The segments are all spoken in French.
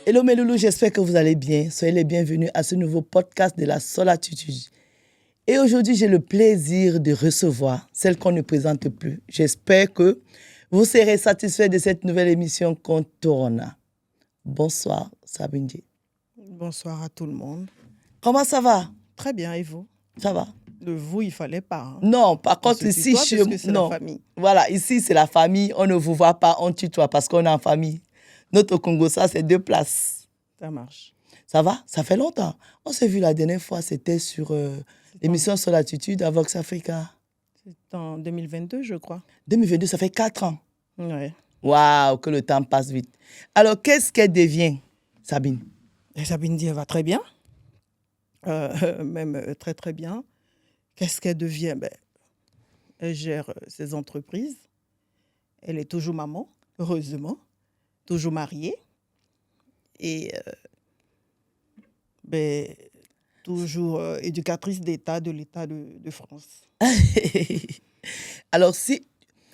Hello mes loulous, j'espère que vous allez bien. Soyez les bienvenus à ce nouveau podcast de la Solatitude. Et aujourd'hui, j'ai le plaisir de recevoir celle qu'on ne présente plus. J'espère que vous serez satisfaits de cette nouvelle émission qu'on tourne. Bonsoir, Sabine Dié. Bonsoir à tout le monde. Comment ça va? Très bien, et vous? Ça va? De vous, il fallait pas. Hein. Non, par contre, ici, la famille. Voilà, ici, c'est la famille. On ne vous voit pas, on tutoie parce qu'on est en famille. Notre Congo, ça, c'est 2 places. Ça marche. Ça va? Ça fait longtemps. On s'est vu la dernière fois, c'était sur l'émission Solatitude à Vox Africa. C'est en 2022, je crois. 2022, ça fait 4 ans. Oui. Waouh, que le temps passe vite. Alors, qu'est-ce qu'elle devient, Sabine? Et Sabine dit, elle va très bien. Même très, très bien. Qu'est-ce qu'elle devient? Elle gère ses entreprises. Elle est toujours maman, heureusement. Toujours mariée. Et toujours éducatrice d'État de l'État de France. Alors, si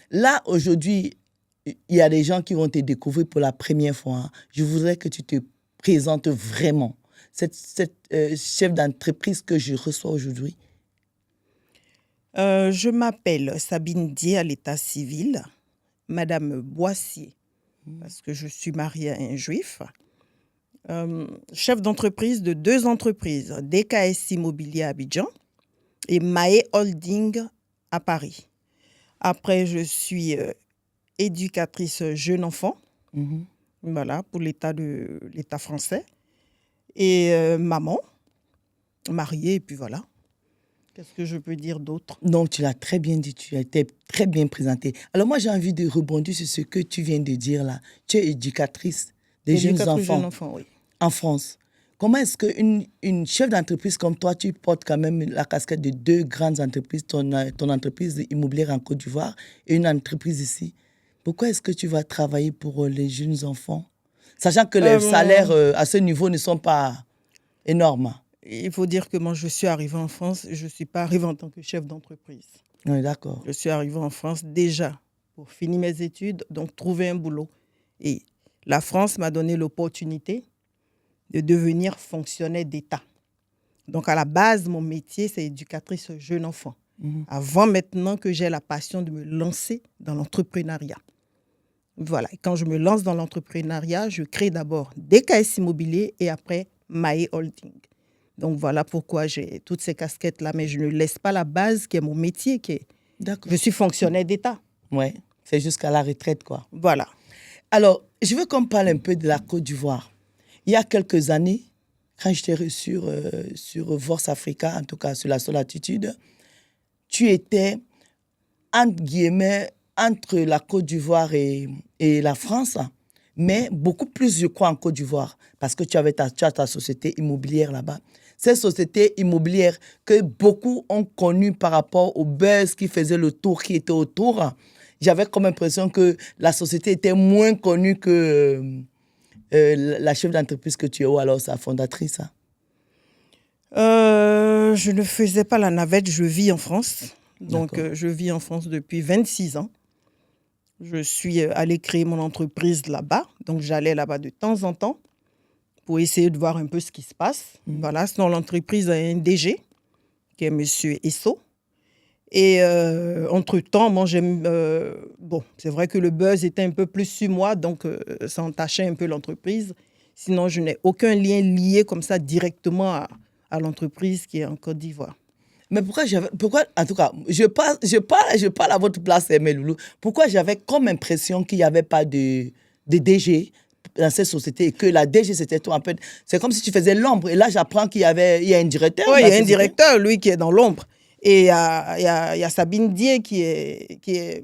là, aujourd'hui, il y a des gens qui vont te découvrir pour la première fois, hein, je voudrais que tu te présentes vraiment. Cette chef d'entreprise que je reçois aujourd'hui. Je m'appelle Sabine Dié à l'état civil, Madame Boissier, parce que je suis mariée à un juif. Chef d'entreprise de 2 entreprises, DKS Immobilier à Abidjan et Maé Holding à Paris. Après, je suis éducatrice jeune enfant, voilà, pour l'État français. Et maman, mariée, et puis voilà. Qu'est-ce que je peux dire d'autre? Non, tu l'as très bien dit, tu as été très bien présentée. Alors moi, j'ai envie de rebondir sur ce que tu viens de dire là. Tu es éducatrice des jeunes enfants Oui. En France. Comment est-ce qu'une chef d'entreprise comme toi, tu portes quand même la casquette de 2 grandes entreprises, ton entreprise immobilière en Côte d'Ivoire et une entreprise ici? Pourquoi est-ce que tu vas travailler pour les jeunes enfants? Sachant que les salaires à ce niveau ne sont pas énormes. Il faut dire que moi, je suis arrivée en France, je ne suis pas arrivée en tant que chef d'entreprise. Oui, d'accord. Je suis arrivée en France déjà pour finir mes études, donc trouver un boulot. Et la France m'a donné l'opportunité de devenir fonctionnaire d'État. Donc, à la base, mon métier, c'est éducatrice jeune enfant. Avant maintenant que j'ai la passion de me lancer dans l'entrepreneuriat. Voilà. Et quand je me lance dans l'entrepreneuriat, je crée d'abord DKS Immobilier et après Maé Holding. Donc, voilà pourquoi j'ai toutes ces casquettes-là, mais je ne laisse pas la base qui est mon métier, qui est... D'accord. Je suis fonctionnaire d'État. Oui, c'est jusqu'à la retraite, quoi. Voilà. Alors, je veux qu'on parle un peu de la Côte d'Ivoire. Il y a quelques années, quand je t'ai reçu sur Vox Africa, en tout cas sur la Solatitude, tu étais, entre guillemets, entre la Côte d'Ivoire et la France, mais beaucoup plus, je crois, en Côte d'Ivoire, parce que tu as ta société immobilière là-bas. Cette société immobilière que beaucoup ont connue par rapport au buzz qui faisait le tour, qui était autour, j'avais comme impression que la société était moins connue que la chef d'entreprise que tu es, ou alors sa fondatrice. Je ne faisais pas la navette, je vis en France. Donc, je vis en France depuis 26 ans. Je suis allée créer mon entreprise là-bas. Donc, j'allais là-bas de temps en temps pour essayer de voir un peu ce qui se passe. Voilà, sinon l'entreprise a un DG, qui est M. Esso. Et entre-temps, moi, c'est vrai que le buzz était un peu plus sur moi, donc ça entachait un peu l'entreprise. Sinon, je n'ai aucun lien lié comme ça directement à l'entreprise qui est en Côte d'Ivoire. Mais pourquoi, en tout cas, je parle à votre place, mes loulous. Pourquoi j'avais comme impression qu'il n'y avait pas de DG dans cette société et que la DG, c'était toi, en fait. C'est comme si tu faisais l'ombre. Et là, j'apprends qu'il y a un directeur. Oui, il y a un directeur, lui, qui est dans l'ombre. Et il y a Sabine Dié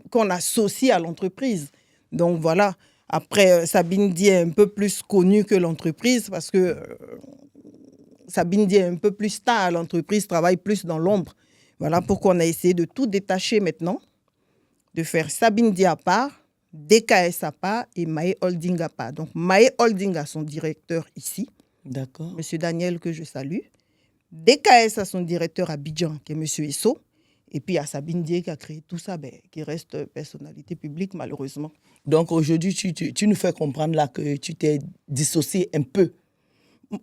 qu'on associe à l'entreprise. Donc voilà. Après, Sabine Dié est un peu plus connue que l'entreprise parce que Sabine Dié est un peu plus star à l'entreprise, travaille plus dans l'ombre. Voilà pourquoi on a essayé de tout détacher maintenant, de faire Sabine Dié à part, DKS à part et Maé Holding à part. Donc Maé Holding a son directeur ici, M. Daniel que je salue. DKS a son directeur à Abidjan, qui est M. Esso. Et puis, il y a Sabine Dié qui a créé tout ça, qui reste personnalité publique, malheureusement. Donc aujourd'hui, tu nous fais comprendre là que tu t'es dissocié un peu.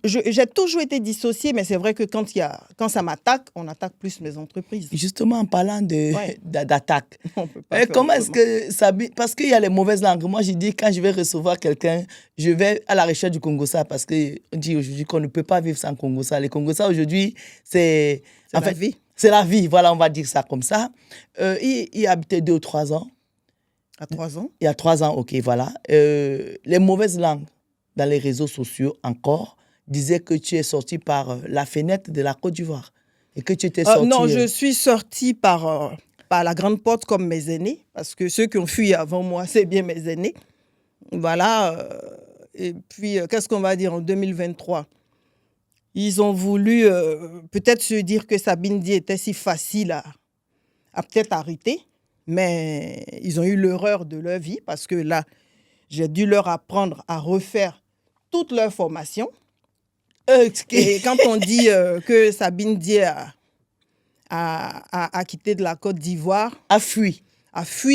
J'ai toujours été dissociée, mais c'est vrai que quand ça m'attaque, on attaque plus mes entreprises. Justement, en parlant d'attaque, On peut pas faire comment est-ce autrement. que Sabine... Parce qu'il y a les mauvaises langues. Moi, j'ai dit, quand je vais recevoir quelqu'un, je vais à la recherche du Congossa, parce qu'on dit aujourd'hui qu'on ne peut pas vivre sans Congossa. Les Congossa, aujourd'hui, c'est... C'est la vie. C'est la vie, voilà, on va dire ça comme ça. Il habitait 2 ou 3 ans. À 3 ans. Il y a 3 ans, ok, voilà. Les mauvaises langues dans les réseaux sociaux encore disaient que tu es sorti par la fenêtre de la Côte d'Ivoire et que tu étais sorti... Non, je suis sortie par la grande porte comme mes aînés, parce que ceux qui ont fui avant moi, c'est bien mes aînés. Voilà. Et puis, qu'est-ce qu'on va dire en 2023 ? Ils ont voulu peut-être se dire que Sabine Dié était si facile à peut-être arrêter, mais ils ont eu l'erreur de leur vie, parce que là, j'ai dû leur apprendre à refaire toute leur formation. Et quand on dit que Sabine Dié a quitté de la Côte d'Ivoire, a fui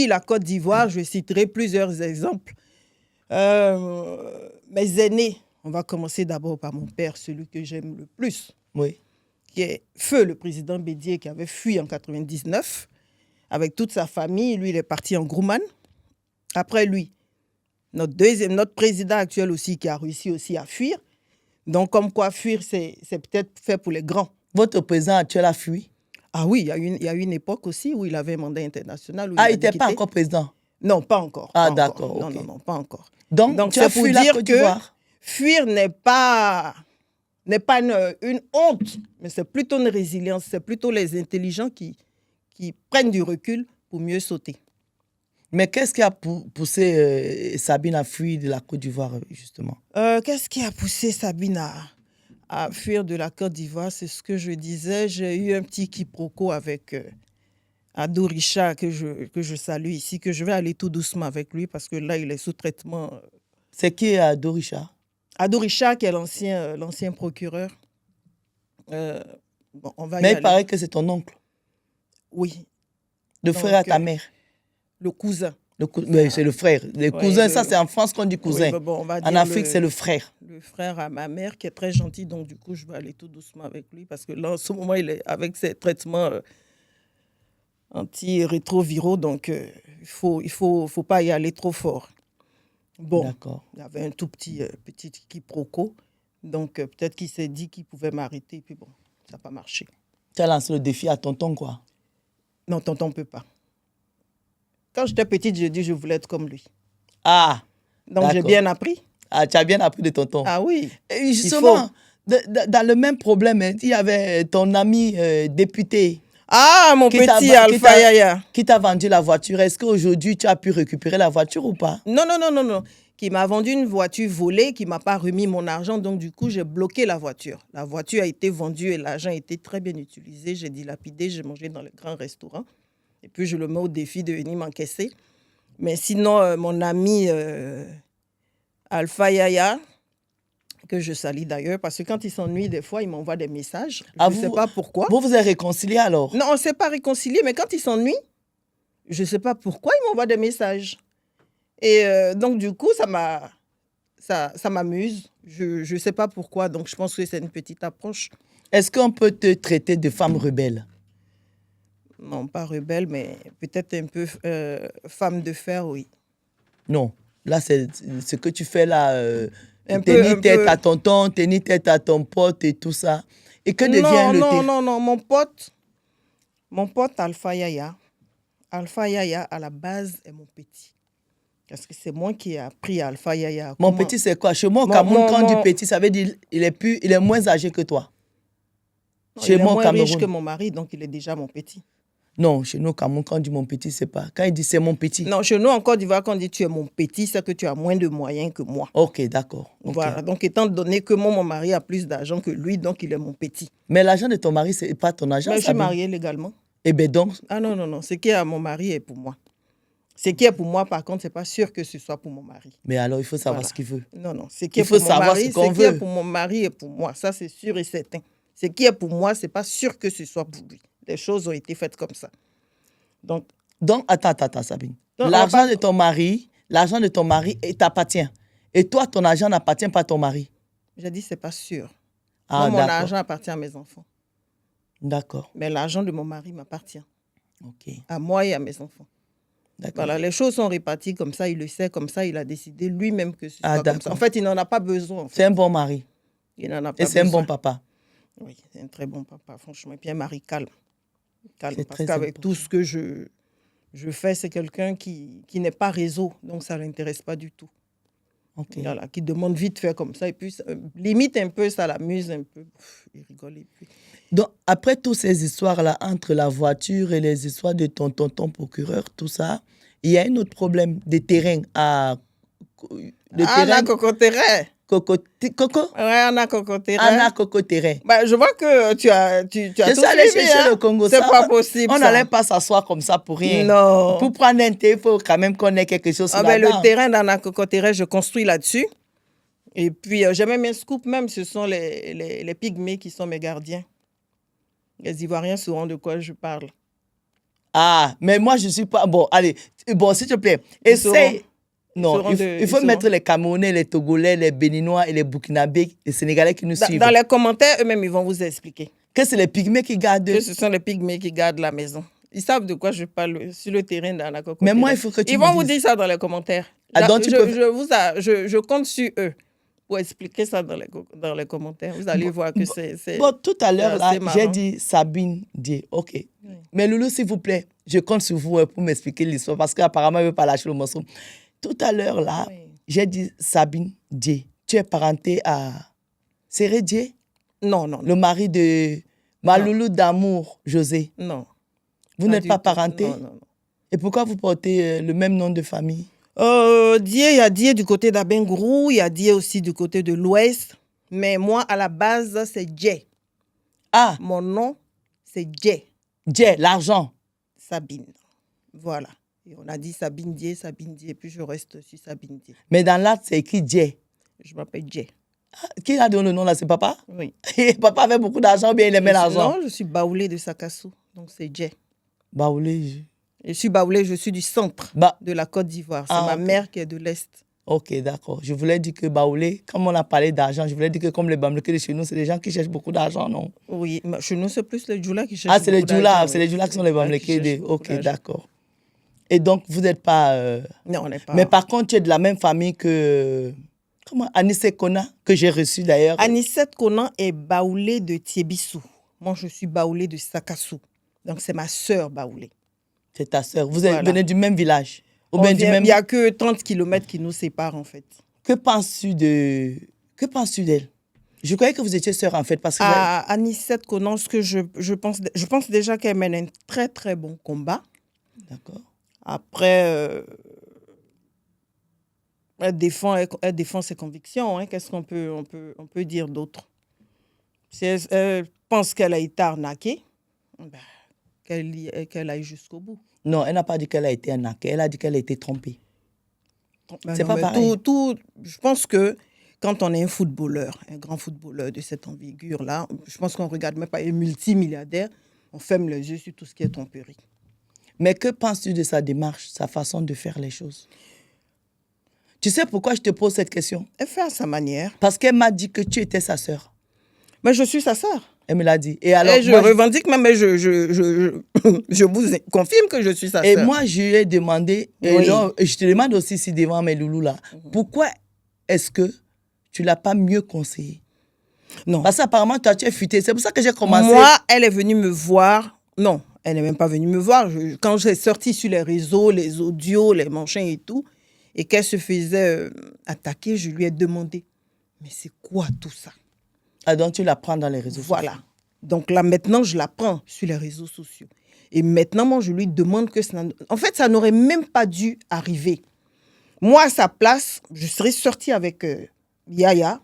la Côte d'Ivoire, je citerai plusieurs exemples. Mes aînés, on va commencer d'abord par mon père, celui que j'aime le plus, Oui. qui est Feu, le président Bédié, qui avait fui en 99 avec toute sa famille. Lui, il est parti en Grumman. Après lui, notre président actuel aussi, qui a réussi aussi à fuir. Donc, comme quoi fuir, c'est peut-être fait pour les grands. Votre président actuel a fui? Ah oui, il y a eu une époque aussi où il avait un mandat international. Où Ah, il n'était pas encore président? Non, pas encore. Ah, pas d'accord. encore. Okay. Non, pas encore. Donc tu as fui la Côte d'Ivoire? Fuir n'est pas une honte, mais c'est plutôt une résilience. C'est plutôt les intelligents qui prennent du recul pour mieux sauter. Mais qu'est-ce qui a poussé Sabine à fuir de la Côte d'Ivoire, justement? Qu'est-ce qui a poussé Sabine à fuir de la Côte d'Ivoire? C'est ce que je disais. J'ai eu un petit quiproquo avec Ado Richard, que je salue ici, que je vais aller tout doucement avec lui, parce que là, il est sous traitement. C'est qui Ado Richard? Ado Richard, qui est l'ancien procureur. Bon, on va Mais y il aller. paraît que c'est ton oncle. Oui. Le frère à ta mère. Le cousin. Mais c'est le frère. Les cousins, ça c'est en France qu'on dit cousin. Oui, bon, on va dire en Afrique, c'est le frère. Le frère à ma mère, qui est très gentil, donc du coup, je vais aller tout doucement avec lui, parce que là, en ce moment, il est avec ses traitements anti-rétroviraux, donc il faut pas y aller trop fort. Bon, d'accord. Il y avait un tout petit quiproquo, donc peut-être qu'il s'est dit qu'il pouvait m'arrêter, puis bon, ça n'a pas marché. Tu as lancé le défi à tonton, quoi? Non, tonton ne peut pas. Quand j'étais petite, je dis que je voulais être comme lui. Ah, donc j'ai bien appris. Ah, tu as bien appris de tonton. Ah oui. Et justement, dans le même problème, il y avait ton ami député. Ah, mon petit Alpha Yaya. Qui t'a vendu la voiture. Est-ce qu'aujourd'hui, tu as pu récupérer la voiture ou pas? Non. Qui m'a vendu une voiture volée, qui ne m'a pas remis mon argent. Donc, du coup, j'ai bloqué la voiture. La voiture a été vendue et l'argent a été très bien utilisé. J'ai dilapidé, j'ai mangé dans les grands restaurants. Et puis, je le mets au défi de venir m'encaisser. Mais sinon, mon ami Alpha Yaya, que je salue d'ailleurs, parce que quand il s'ennuie, des fois, il m'envoie des messages. Je ne sais pas pourquoi. Vous êtes réconciliés alors? Non, on ne s'est pas réconciliés, mais quand il s'ennuie, je ne sais pas pourquoi il m'envoie des messages. Et donc, du coup, ça m'amuse. Je ne sais pas pourquoi, donc je pense que c'est une petite approche. Est-ce qu'on peut te traiter de femme rebelle? Non, pas rebelle, mais peut-être un peu femme de fer, oui. Non, là, c'est ce que tu fais là, tenir tête à tonton, tenir tête à ton pote et tout ça. Et que devient le thé? Non, mon pote Alpha Yaya, à la base, est mon petit. Parce que c'est moi qui ai appris à Alpha Yaya. Mon petit, c'est quoi? Chez moi, au Cameroun, quand on dit petit, ça veut dire il est moins âgé que toi. Non, il est moins riche que mon mari, donc il est déjà mon petit. Non, chez nous, au Cameroun, quand on dit mon petit, c'est pas. Quand il dit c'est mon petit. Non, chez nous, en Côte d'Ivoire, quand on dit tu es mon petit, c'est que tu as moins de moyens que moi. Ok, d'accord. Okay. Voilà, donc étant donné que mon mari a plus d'argent que lui, donc il est mon petit. Mais l'argent de ton mari, c'est pas ton argent. Mais je suis mariée légalement. Eh bien donc. Ah non, ce qui est à mon mari est pour moi. Ce qui est pour moi, par contre, c'est pas sûr que ce soit pour mon mari. Mais alors, il faut savoir ce qu'il veut. Non, ce qui est pour mon mari, ce qui est pour mon mari est pour moi. Ça, c'est sûr et certain. Ce qui est pour moi, c'est pas sûr que ce soit pour lui. Les choses ont été faites comme ça. Donc, attends, Sabine. Donc, L'argent de ton mari t'appartient. Et toi, ton argent n'appartient pas à ton mari. j'ai dit, c'est pas sûr. Ah, Moi, mon d'accord. argent appartient à mes enfants. D'accord. Mais l'argent de mon mari m'appartient. Ok. À moi et à mes enfants. D'accord. Voilà, les choses sont réparties comme ça, il le sait, comme ça, il a décidé lui-même que ce soit comme ça. d'accord. En fait, il n'en a pas besoin. En fait. C'est un bon mari. Il n'en a pas Et c'est un besoin. bon papa. Oui, c'est un très bon papa, franchement. Et puis un mari calme. Calme, C'est parce très qu'avec important. tout ce que je fais, c'est quelqu'un qui n'est pas réseau, donc ça ne l'intéresse pas du tout. Ok. Voilà, qui demande vite fait comme ça, et puis limite un peu, ça l'amuse un peu. Il rigole et puis... Donc, après toutes ces histoires-là, entre la voiture et les histoires de ton tonton procureur, tout ça, il y a un autre problème de terrain à... Anna Cocoterre. Coco? Ouais, Anna Cocoterre. Anna Cocoterre. Bah, je vois que tu as Je tout suis allée suivi, chercher hein. le Congo. C'est ça, pas possible, On ça. n'allait pas s'asseoir comme ça pour rien. Non. Pour prendre un thé, il faut quand même qu'on ait quelque chose Ah ben, là-dedans. le terrain d'Anna Cocoterre, je construis là-dessus. Et puis, j'ai même un scoop même, ce sont les pygmées qui sont mes gardiens. Les Ivoiriens sauront de quoi je parle. Ah, mais moi, je ne suis pas... Bon, allez, bon, s'il te plaît, Ils sauront. essaye... Non, sauront il faut ils mettre sauront. les Camerounais, les Togolais, les Béninois et les Burkinabés, les Sénégalais qui nous suivent. Dans les commentaires, eux-mêmes, ils vont vous expliquer Que c'est les pygmées qui gardent... que ce sont les pygmées qui gardent la maison. Ils savent de quoi je parle sur le terrain d'Anna Cocoterre. Mais moi, il faut que tu Ils me vont vous dises. dire ça dans les commentaires. Ah, donc tu peux- Je compte sur eux pour expliquer ça dans les commentaires. Vous allez voir que c'est... Bon, tout à l'heure, c'est là, assez marrant. j'ai dit Sabine Dié. OK. Mais Loulou, s'il vous plaît, je compte sur vous pour m'expliquer l'histoire parce qu'apparemment, elle ne veut pas lâcher le morceau. Tout à l'heure, là, Oui. j'ai dit Sabine Dié. Tu es parenté à Séré Dié, Non, non, le non. mari de ma Loulou d'amour, José. Non. Vous n'êtes du pas tout. parenté? Non, non, non. Et pourquoi vous portez le même nom de famille? Dié, il y a Dié du côté d'Abengourou, il y a Dié aussi du côté de l'Ouest. Mais moi, à la base, c'est Djé. Ah, Mon nom, c'est Djé, Dié, l'argent. Sabine. Voilà. Et on a dit Sabine Dié, et puis je reste sur Sabine Dié. Mais dans l'acte, c'est écrit Dié. Je m'appelle Djé. Qui a donné le nom là? C'est papa? Oui. Et papa avait beaucoup d'argent ou bien il aimait l'argent? Non, je suis Baoulé de Sakassou, donc c'est Djé. Baoulé. Je suis Baoulé, je suis du centre Bah, de la Côte d'Ivoire. C'est Ah, ma ok. mère qui est de l'Est. ok, d'accord. Je voulais dire que Baoulé, comme on a parlé d'argent, je voulais dire que comme les Bamileke de chez nous, c'est des gens qui cherchent beaucoup d'argent, non? Oui, mais chez nous, c'est plus les Djoula qui cherchent. Ah, c'est les beaucoup Djoula, d'argent, c'est oui. les Djoula qui sont les Djoula Bamileke. cherchent beaucoup Ok, d'argent. d'accord. Et donc, vous n'êtes pas... Non, on n'est pas. Mais par contre, tu es de la même famille que... Comment? Anissé Kona, que j'ai reçu d'ailleurs. Anicette Conan est Baoulé de Tiebissou. Moi, je suis Baoulé de Sakassou. Donc, c'est ma sœur Baoulé. C'est ta sœur. Vous Voilà. venez du même village? Ou On bien du vient- même... Il n'y a que 30 kilomètres qui nous séparent, en fait. Que penses-tu d'elle? Je croyais que vous étiez sœurs, en fait, parce que... À Anicette Conan, ce que je pense déjà qu'elle mène un très, très bon combat. D'accord. Après, elle défend ses convictions. Hein. Qu'est-ce qu'on peut dire d'autre? Si elle pense qu'elle a été arnaquée, ben, qu'elle aille jusqu'au bout. Non, elle n'a pas dit qu'elle a été arnaquée. Elle a dit qu'elle a été trompée. Ben C'est non, pas mais pareil. je pense que quand on est un footballeur, un grand footballeur de cette envergure-là, je pense qu'on ne regarde même pas un multimilliardaire, on ferme les yeux sur tout ce qui est tromperie. Mais que penses-tu de sa démarche, sa façon de faire les choses? Tu sais pourquoi je te pose cette question? Elle fait à sa manière. Parce qu'elle m'a dit que tu étais sa sœur. Mais je suis sa sœur. Elle me l'a dit. Et alors, Et je moi, revendique même, mais je vous confirme que je suis sa et sœur. moi, je lui ai demandé, et Oui. donc, je te demande aussi si devant mes loulous là, pourquoi est-ce que tu ne l'as pas mieux conseillé? Non. Parce qu'apparemment, toi, tu es fuité. C'est pour ça que j'ai commencé. Moi, elle est venue me voir. Non, elle n'est même pas venue me voir. Quand j'ai sorti sur les réseaux, les audios, les machins et tout, et qu'elle se faisait attaquer, je lui ai demandé, mais c'est quoi tout ça? Ah, donc tu la prends dans les réseaux Voilà. Donc là, maintenant, je la prends sur les réseaux sociaux. Et maintenant, moi, je lui demande que en fait, ça n'aurait même pas dû arriver. Moi, à sa place, je serais sortie avec Yaya.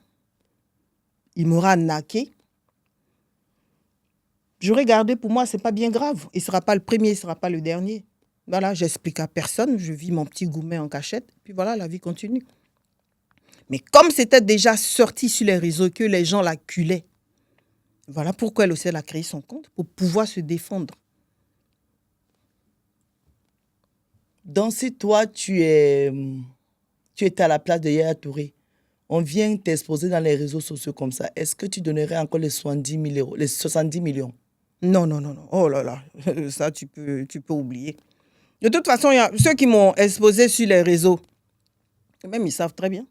Il m'aura naqué. J'aurais gardé, pour moi, c'est pas bien grave. Il ne sera pas le premier, il ne sera pas le dernier. Voilà, j'explique à personne. Je vis mon petit goumet en cachette. Puis voilà, la vie continue. Mais comme c'était déjà sorti sur les réseaux, que les gens l'acculaient, voilà pourquoi elle aussi elle a créé son compte, pour pouvoir se défendre. Donc, si toi, tu étais à la place de Yaya Touré, on vient t'exposer dans les réseaux sociaux comme ça, est-ce que tu donnerais encore les 70 000 euros, les 70 millions? Non, non, non, non. Oh là là, ça, tu peux oublier. De toute façon, il y a ceux qui m'ont exposé sur les réseaux, même ils savent très bien.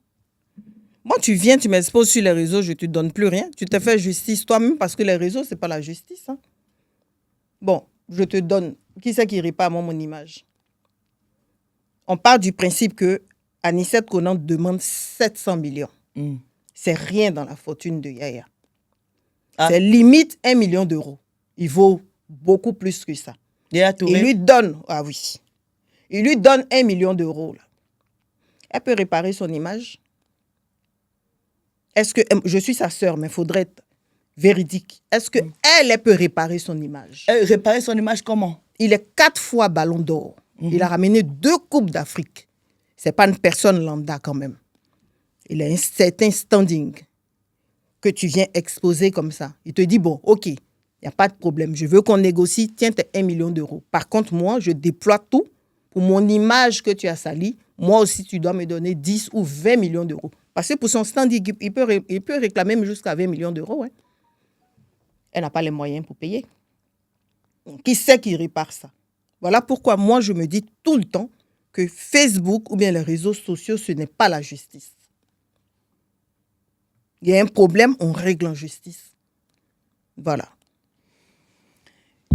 Moi, tu viens, tu m'exposes sur les réseaux, je ne te donne plus rien. Tu te fais justice toi-même parce que les réseaux, ce n'est pas la justice. Hein. Bon, je te donne. Qui c'est qui répare mon image? On part du principe que Anissette Konan demande 700 millions. C'est rien dans la fortune de Yaya. C'est limite 1 million d'euros. Il vaut beaucoup plus que ça. Yaya Touré? Il lui donne, ah oui, il lui donne 1 million d'euros. Là. Elle peut réparer son image. Est-ce que, je suis sa sœur, mais il faudrait être véridique. Est-ce qu'elle peut réparer son image? Réparer son image comment? Il est 4 fois ballon d'or. Il a ramené 2 coupes d'Afrique. Ce n'est pas une personne lambda quand même. Il a un certain standing que tu viens exposer comme ça. Il te dit, bon, ok, il n'y a pas de problème. Je veux qu'on négocie, tiens tes 1 million d'euros. Par contre, moi, je déploie tout pour mon image que tu as salie. Moi aussi, tu dois me donner 10 ou 20 millions d'euros. Parce que pour son standing, il peut réclamer même jusqu'à 20 millions d'euros. Hein. Elle n'a pas les moyens pour payer. Qui c'est qui répare ça? Voilà pourquoi moi, je me dis tout le temps que Facebook ou bien les réseaux sociaux, ce n'est pas la justice. Il y a un problème, on règle en justice. Voilà.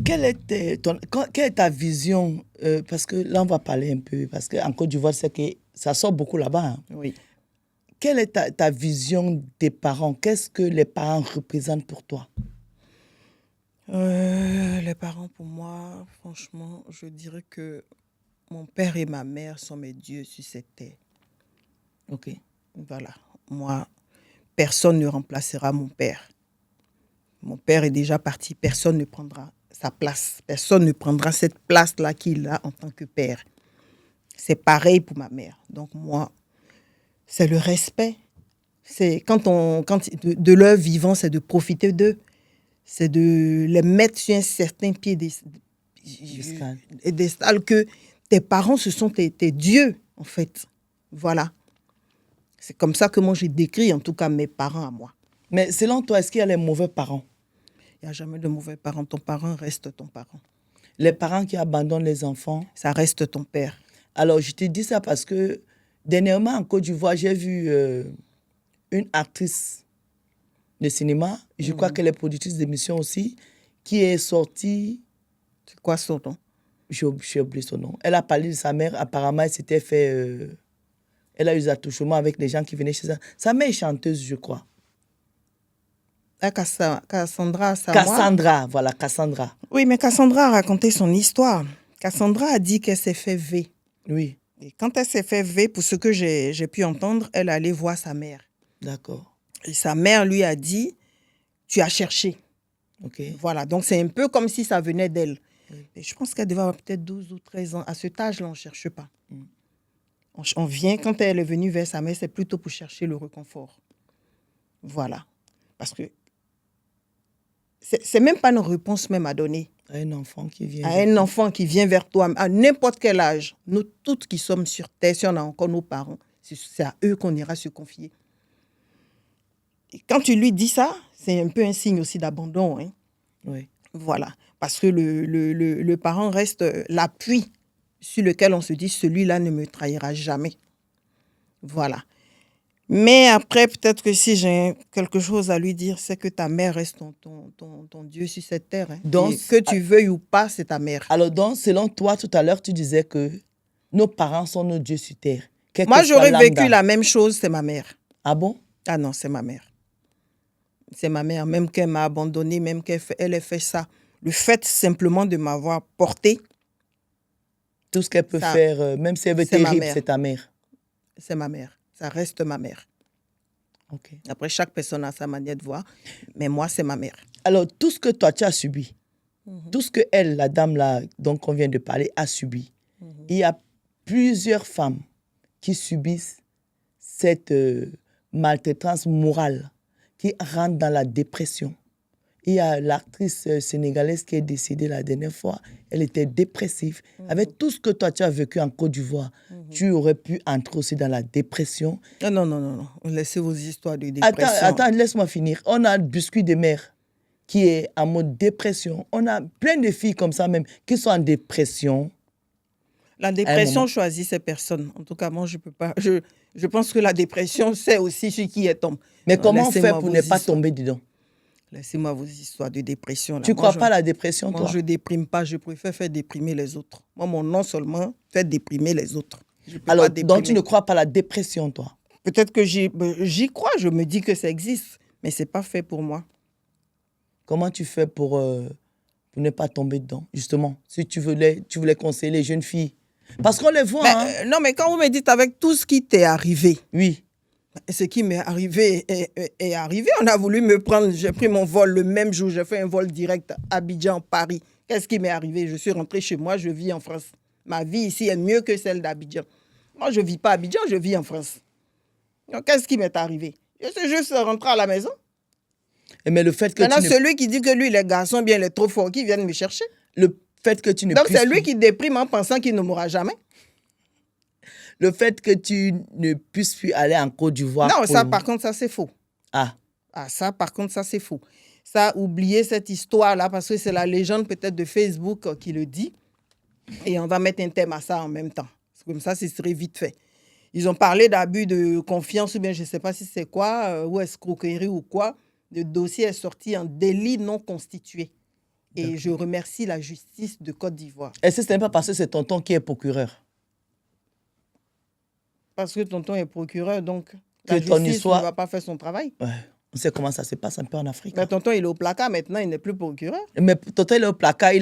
Quelle est ta vision? Parce que là, on va parler un peu. Parce qu'en Côte d'Ivoire, c'est que ça sort beaucoup là-bas. Hein. Oui. Quelle est ta vision des parents? Qu'est-ce que les parents représentent pour toi? Les parents, pour moi, franchement, je dirais que mon père et ma mère sont mes dieux sur cette terre. Ok. Voilà. Moi, personne ne remplacera mon père. Mon père est déjà parti. Personne ne prendra sa place. Personne ne prendra cette place-là qu'il a en tant que père. C'est pareil pour ma mère. Donc moi, c'est le respect. C'est de leur vivant, c'est de profiter d'eux. C'est de les mettre sur un certain piédestal que tes parents, ce sont tes dieux, en fait. Voilà. C'est comme ça que moi, j'ai décrit, en tout cas, mes parents à moi. Mais selon toi, est-ce qu'il y a les mauvais parents? Il n'y a jamais de mauvais parents. Ton parent reste ton parent. Les parents qui abandonnent les enfants? Ça reste ton père. Alors, je te dis ça parce que dernièrement, en Côte d'Ivoire, j'ai vu une actrice de cinéma, je crois qu'elle est productrice d'émissions aussi, qui est sortie... C'est quoi son nom? J'ai oublié son nom. Elle a parlé de sa mère. Apparemment, elle s'était fait... elle a eu des attouchements avec les gens qui venaient chez elle. Sa mère est chanteuse, je crois. Cassandra Samoa. Cassandra, voilà, Cassandra. Oui, mais Cassandra a raconté son histoire. Cassandra a dit qu'elle s'est fait V. Oui. Et quand elle s'est fait V, pour ce que j'ai pu entendre, elle allait voir sa mère. D'accord. Et sa mère lui a dit, tu as cherché. Ok. Voilà, donc c'est un peu comme si ça venait d'elle. Oui. Et je pense qu'elle devait avoir peut-être 12 ou 13 ans. À cet âge-là, on ne cherche pas. On vient, quand elle est venue vers sa mère, c'est plutôt pour chercher le réconfort. Voilà. Parce que c'est même pas une réponse même à donner. À un enfant qui vient. À un enfant qui vient vers toi, à n'importe quel âge. Nous toutes qui sommes sur terre, si on a encore nos parents, c'est à eux qu'on ira se confier. Et quand tu lui dis ça, c'est un peu un signe aussi d'abandon. Hein. Oui. Voilà. Parce que le parent reste l'appui sur lequel on se dit, celui-là ne me trahira jamais. Voilà. Mais après, peut-être que si j'ai quelque chose à lui dire, c'est que ta mère reste ton Dieu sur cette terre. Hein. Donc, que tu veuilles ou pas, c'est ta mère. Alors, donc, selon toi, tout à l'heure, tu disais que nos parents sont nos dieux sur terre. Moi, j'aurais vécu la même chose, c'est ma mère. Ah bon? Ah non, c'est ma mère. C'est ma mère, même qu'elle m'a abandonnée, même qu'elle ait fait ça. Le fait simplement de m'avoir portée. Tout ce qu'elle peut faire, même si elle est terrible, c'est ta mère. C'est ma mère. Ça reste ma mère. Okay. Après, chaque personne a sa manière de voir, mais moi, c'est ma mère. Alors, tout ce que toi, tu as subi, tout ce que elle, la dame là, dont on vient de parler, a subi, il y a plusieurs femmes qui subissent cette maltraitance morale, qui rentrent dans la dépression. Il y a l'actrice sénégalaise qui est décédée la dernière fois. Elle était dépressive. Avec tout ce que toi, tu as vécu en Côte d'Ivoire, tu aurais pu entrer aussi dans la dépression. Non. Laissez vos histoires de dépression. Attends, laisse-moi finir. On a le Biscuit de mer qui est en mode dépression. On a plein de filles comme ça même qui sont en dépression. La dépression choisit ces personnes. En tout cas, moi, je peux pas. Je pense que la dépression, c'est aussi celui qui est tombé. Mais comment faire pour ne pas tomber dedans? Laissez-moi vos histoires de dépression. Là. Tu ne crois pas à la dépression, toi? Moi, je ne déprime pas. Je préfère faire déprimer les autres. Moi, mon nom seulement fait déprimer les autres. Alors, donc tu ne crois pas à la dépression, toi? Peut-être que j'y crois. Je me dis que ça existe. Mais ce n'est pas fait pour moi. Comment tu fais pour ne pas tomber dedans, justement? Si tu voulais conseiller les jeunes filles. Parce qu'on les voit. Mais, non, mais quand vous me dites avec tout ce qui t'est arrivé. Oui. Ce qui m'est arrivé est arrivé. On a voulu me prendre. J'ai pris mon vol le même jour. J'ai fait un vol direct à Abidjan, Paris. Qu'est-ce qui m'est arrivé? Je suis rentrée chez moi. Je vis en France. Ma vie ici est mieux que celle d'Abidjan. Moi, je ne vis pas à Abidjan. Je vis en France. Donc, qu'est-ce qui m'est arrivé? Je suis juste rentrée à la maison. Mais le fait que maintenant, celui qui dit que lui, les garçons, bien, il est trop fort, qui viennent me chercher. Le fait que tu ne Donc, c'est lui qui déprime en pensant qu'il ne mourra jamais. Le fait que tu ne puisses plus aller en Côte d'Ivoire. Non, ça, par contre, ça, c'est faux. Ah, ça, par contre, ça, c'est faux. Ça, oubliez cette histoire-là, parce que c'est la légende peut-être de Facebook qui le dit. Et on va mettre un thème à ça en même temps. Comme ça, ce serait vite fait. Ils ont parlé d'abus de confiance, ou bien je ne sais pas si c'est quoi, ou escroquerie ou quoi. Le dossier est sorti en délit non constitué. Et je remercie la justice de Côte d'Ivoire. Est-ce que ce n'est pas parce que c'est tonton qui est procureur? Parce que tonton est procureur, donc la justice ne va pas faire son travail. Ouais. On sait comment ça se passe un peu en Afrique. Mais tonton, il est au placard maintenant, il n'est plus procureur. Mais tonton, il est au placard,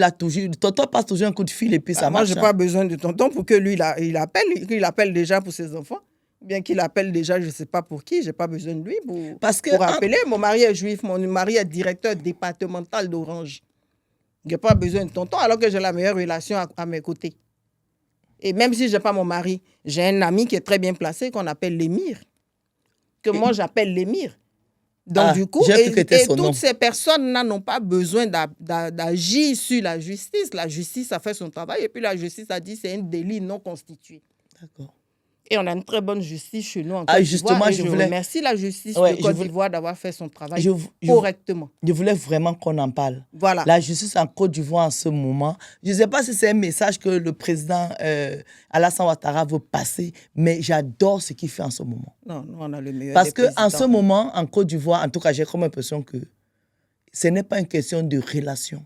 tonton passe toujours un coup de fil et puis ça marche. Moi, je n'ai pas besoin de tonton pour que lui, il appelle déjà pour ses enfants. Bien qu'il appelle déjà, je ne sais pas pour qui, je n'ai pas besoin de lui pour appeler. Mon mari est juif, mon mari est directeur départemental d'Orange. Je n'ai pas besoin de tonton alors que j'ai la meilleure relation à mes côtés. Et même si je n'ai pas mon mari, j'ai un ami qui est très bien placé qu'on appelle l'émir. Moi, j'appelle l'émir. Donc, du coup, toutes ces personnes-là n'ont pas besoin d'agir sur la justice. La justice a fait son travail et puis la justice a dit que c'est un délit non constitué. D'accord. Et on a une très bonne justice chez nous en Côte d'Ivoire. Et je remercie la justice de Côte d'Ivoire d'avoir fait son travail correctement. Je voulais vraiment qu'on en parle. Voilà. La justice en Côte d'Ivoire en ce moment, je ne sais pas si c'est un message que le président Alassane Ouattara veut passer, mais j'adore ce qu'il fait en ce moment. Non, nous, on a le meilleur Parce qu'en ce moment, en Côte d'Ivoire, en tout cas, j'ai comme l'impression que ce n'est pas une question de relation.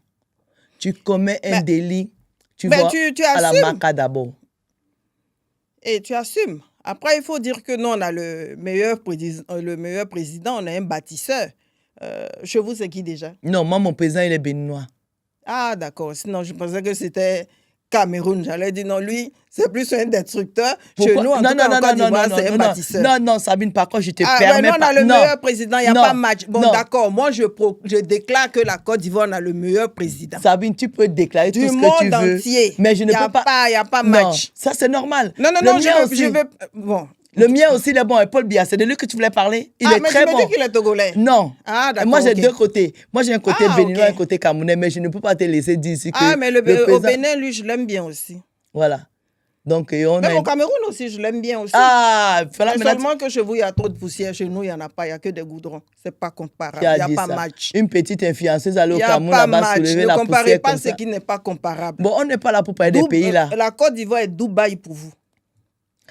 Tu commets un délit, tu vas à la Maca d'abord. Et tu assumes. Après, il faut dire que nous, on a le meilleur président, on a un bâtisseur. Chez vous, c'est qui déjà? Non, moi, mon président, il est béninois. Ah, d'accord. Sinon, je pensais que c'était Cameroun. J'allais dire, non, lui, c'est plus un destructeur. Chez nous, en tout cas, en Côte d'Ivoire, c'est un bâtisseur. Non, Sabine, par contre, je te permets pas. Non, on a le meilleur président, il n'y a pas de match. Bon, d'accord, moi, je déclare que la Côte d'Ivoire, on a le meilleur président. Sabine, tu peux déclarer tout ce que tu veux. Du monde entier. Mais je ne peux pas. Il n'y a pas de match. Ça, c'est normal. Non, je veux... Bon. Le mien aussi, il est bon. Et Paul Biya, c'est de lui que tu voulais parler. Il est très bon. Mais tu me dis qu'il est togolais. Non. Ah, d'accord. Moi, j'ai deux côtés. Moi, j'ai un côté béninois et un côté camerounais, mais je ne peux pas te laisser dire ici que... Ah, mais au Bénin, lui, je l'aime bien aussi. Voilà. Donc, même au Cameroun aussi, je l'aime bien aussi. Ah, voilà. Seulement que chez vous, il y a trop de poussière. Chez nous, il n'y en a pas. Il n'y a que des goudrons. Ce n'est pas comparable. Il n'y a pas match. Une petite influenceuse allée au Cameroun là-bas soulever la poussière. Ne comparez pas ce qui n'est pas comparable. Bon, on n'est pas là pour parler des pays là. La Côte d'Ivoire est Dubaï pour vous.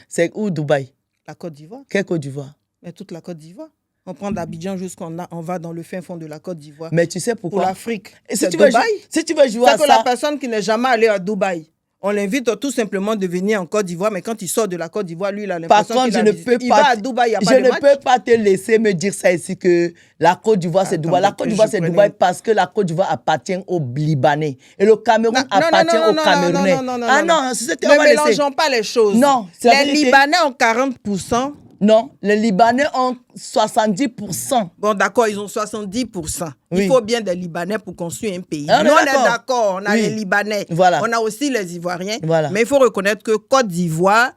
C'est où Dubaï? La Côte d'Ivoire. Quelle Côte d'Ivoire? Mais toute la Côte d'Ivoire. On prend d'Abidjan jusqu'on va dans le fin fond de la Côte d'Ivoire. Mais tu sais pourquoi? Pour l'Afrique. C'est Dubaï. Si tu veux jouer à ça... C'est que la personne qui n'est jamais allée à Dubaï, on l'invite tout simplement de venir en Côte d'Ivoire, mais quand il sort de la Côte d'Ivoire, lui, il a l'impression qu'il va à Dubaï, il n'y a pas de match. Je ne peux pas te laisser me dire ça ici que la Côte d'Ivoire, c'est Dubaï. La Côte d'Ivoire, c'est Dubaï parce que la Côte d'Ivoire appartient aux Libanais. Et le Cameroun appartient aux Camerounais. Ah non, c'était... Ne mélangeons pas les choses. Non. Les Libanais ont 40%. Non, les Libanais ont 70%. Bon, d'accord, ils ont 70%. Oui. Il faut bien des Libanais pour construire un pays. Ah, nous, on est d'accord, on a les Libanais. Voilà. On a aussi les Ivoiriens. Voilà. Mais il faut reconnaître que Côte d'Ivoire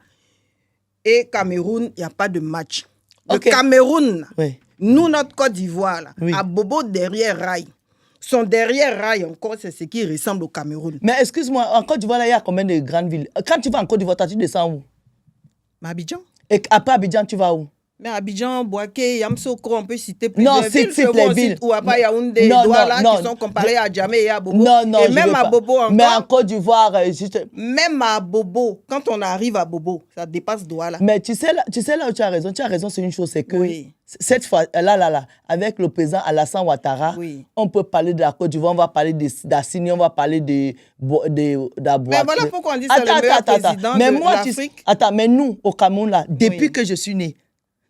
et Cameroun, il n'y a pas de match. Le Cameroun, nous, notre Côte d'Ivoire, à Bobo derrière Rail, Son derrière rail encore, c'est ce qui ressemble au Cameroun. Mais excuse-moi, en Côte d'Ivoire, il y a combien de grandes villes? Quand tu vas en Côte d'Ivoire, tu descends où? Mais Abidjan. Et après Abidjan, tu vas où? Mais Abidjan, Bouaké, Yamsokro, on peut citer plusieurs villes. Cite les villes. Ou à Yaoundé, Douala, qui sont comparés à Djamé et à Bobo. Et même à Bobo encore. Mais en Côte d'Ivoire, même à Bobo, quand on arrive à Bobo, ça dépasse Douala. Mais tu sais là où tu as raison, c'est une chose, c'est que cette fois, là, avec le président Alassane Ouattara, on peut parler de la Côte d'Ivoire, on va parler d'Assini, on va parler d'Aboua. Mais voilà pourquoi on dit c'est le meilleur président de l'Afrique. Attends, mais nous, au Cameroun, là, depuis que je suis né,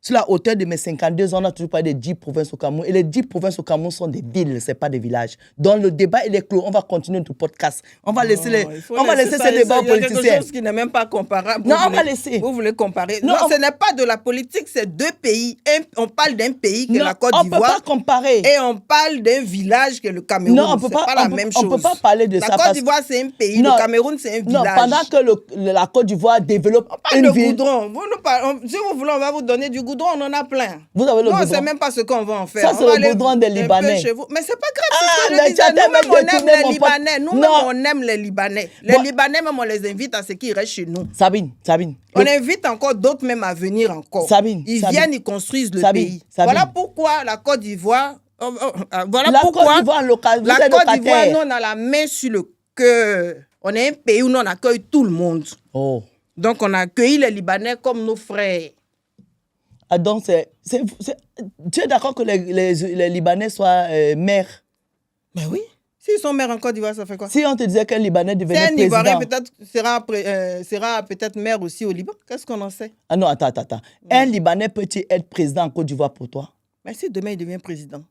sur la hauteur de mes 52 ans, on a toujours parlé des 10 provinces au Cameroun. Et les 10 provinces au Cameroun sont des villes, ce n'est pas des villages. Donc le débat, il est clos. On va continuer notre podcast. On va laisser ces débats aux politiciens. Il y a quelque chose qui n'est même pas comparable. Non, on va laisser. Vous voulez comparer. Non, ce n'est pas de la politique, c'est deux pays. On parle d'un pays qui est la Côte d'Ivoire. On ne peut pas comparer. Et on parle d'un village qui est le Cameroun. Non, on ne peut pas la même chose. On ne peut pas parler de ça. La Côte d'Ivoire, c'est un pays. Le Cameroun, c'est un village. Non, pendant que la Côte d'Ivoire développe une ville. Goudron. Si vous voulez, on va vous donner du goudron, on en a plein. Vous avez le goudron. Non, c'est même pas ce qu'on va en faire. Ça, c'est le goudron des Libanais. Mais c'est pas grave. Nous-mêmes, on aime les Libanais. Nous-mêmes, on aime les Libanais. Les Libanais, même, on les invite à ce qu'ils restent chez nous. Sabine. On invite encore d'autres même à venir encore. Ils viennent, ils construisent le pays. Voilà pourquoi la Côte d'Ivoire... Voilà pourquoi la Côte d'Ivoire, nous, on a la main sur le cœur. On est un pays où nous, on accueille tout le monde. Donc, on a accueilli les Libanais comme nos frères. Ah, donc, tu es d'accord que les Libanais soient maires? Ben oui. S'ils sont maires en Côte d'Ivoire, ça fait quoi? Si on te disait qu'un Libanais devenait président... Un Ivoirien peut-être sera peut-être maire aussi au Liban. Qu'est-ce qu'on en sait? Ah non, attends. Un Libanais peut-il être président en Côte d'Ivoire pour toi? Mais si demain il devient président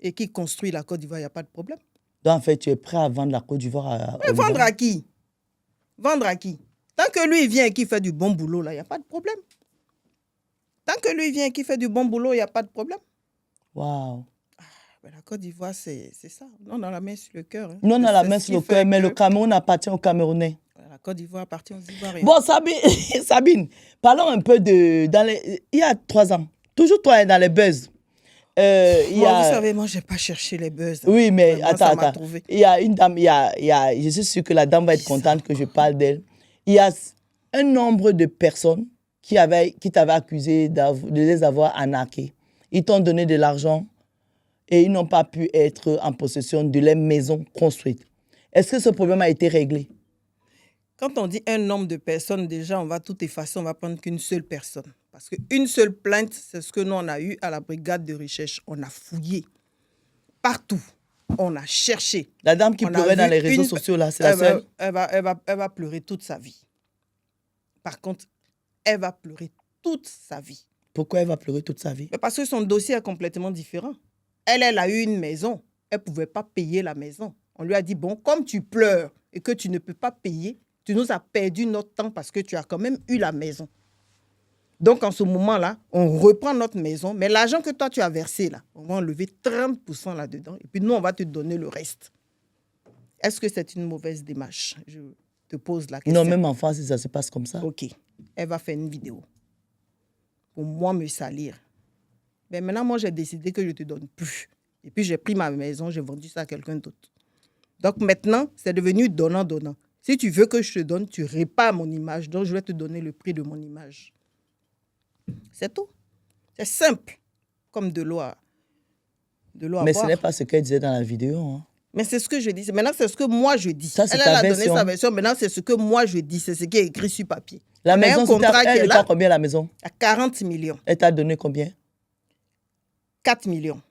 et qu'il construit la Côte d'Ivoire, il n'y a pas de problème. Donc, en fait, tu es prêt à vendre la Côte d'Ivoire à vendre à qui? Vendre à qui? Tant que lui, il vient et qu'il fait du bon boulot, là, il n'y a pas de problème. Tant que lui vient et qu'il fait du bon boulot, il n'y a pas de problème. Waouh. La Côte d'Ivoire, c'est ça. Nous, on a la main sur le cœur. Nous, on a la main sur le cœur, mais le Cameroun appartient aux Camerounais. La Côte d'Ivoire appartient aux Ivoiriens. Bon, Sabine, parlons un peu il y a 3 ans, toujours toi dans les buzz. Vous savez, moi, je n'ai pas cherché les buzz. Oui, mais vraiment, attends. Il y a une dame, je suis sûr que la dame va être contente que je parle d'elle. Il y a un nombre de personnes qui t'avaient accusé de les avoir arnaqués. Ils t'ont donné de l'argent et ils n'ont pas pu être en possession de leur maison construite. Est-ce que ce problème a été réglé? Quand on dit un nombre de personnes, déjà, on va tout effacer, on va prendre qu'une seule personne. Parce qu'une seule plainte, c'est ce que nous, on a eu à la brigade de recherche. On a fouillé partout. On a cherché. La dame qui pleurait dans les réseaux sociaux, là, c'est la seule? Elle va pleurer toute sa vie. Par contre, elle va pleurer toute sa vie. Pourquoi elle va pleurer toute sa vie? Parce que son dossier est complètement différent. Elle a eu une maison. Elle ne pouvait pas payer la maison. On lui a dit, bon, comme tu pleures et que tu ne peux pas payer, tu nous as perdu notre temps parce que tu as quand même eu la maison. Donc, en ce moment-là, on reprend notre maison, mais l'argent que toi, tu as versé, là, on va enlever 30% là-dedans et puis nous, on va te donner le reste. Est-ce que c'est une mauvaise démarche? Je te pose la question. Non, même en France, ça se passe comme ça. OK. Elle va faire une vidéo pour moi me salir. Mais maintenant, moi, j'ai décidé que je ne te donne plus. Et puis, j'ai pris ma maison, j'ai vendu ça à quelqu'un d'autre. Donc, maintenant, c'est devenu donnant-donnant. Si tu veux que je te donne, tu répares mon image. Donc, je vais te donner le prix de mon image. C'est tout. C'est simple, comme de l'eau à boire. Mais ce n'est pas ce qu'elle disait dans la vidéo. Hein. Mais c'est ce que je dis. Maintenant, c'est ce que moi, je dis. Ça, c'est elle a donné sa version. Maintenant, c'est ce que moi, je dis. C'est ce qui est écrit sur papier. La maison, elle est à combien, la maison? À 40 millions. Elle t'a donné combien? 4 millions.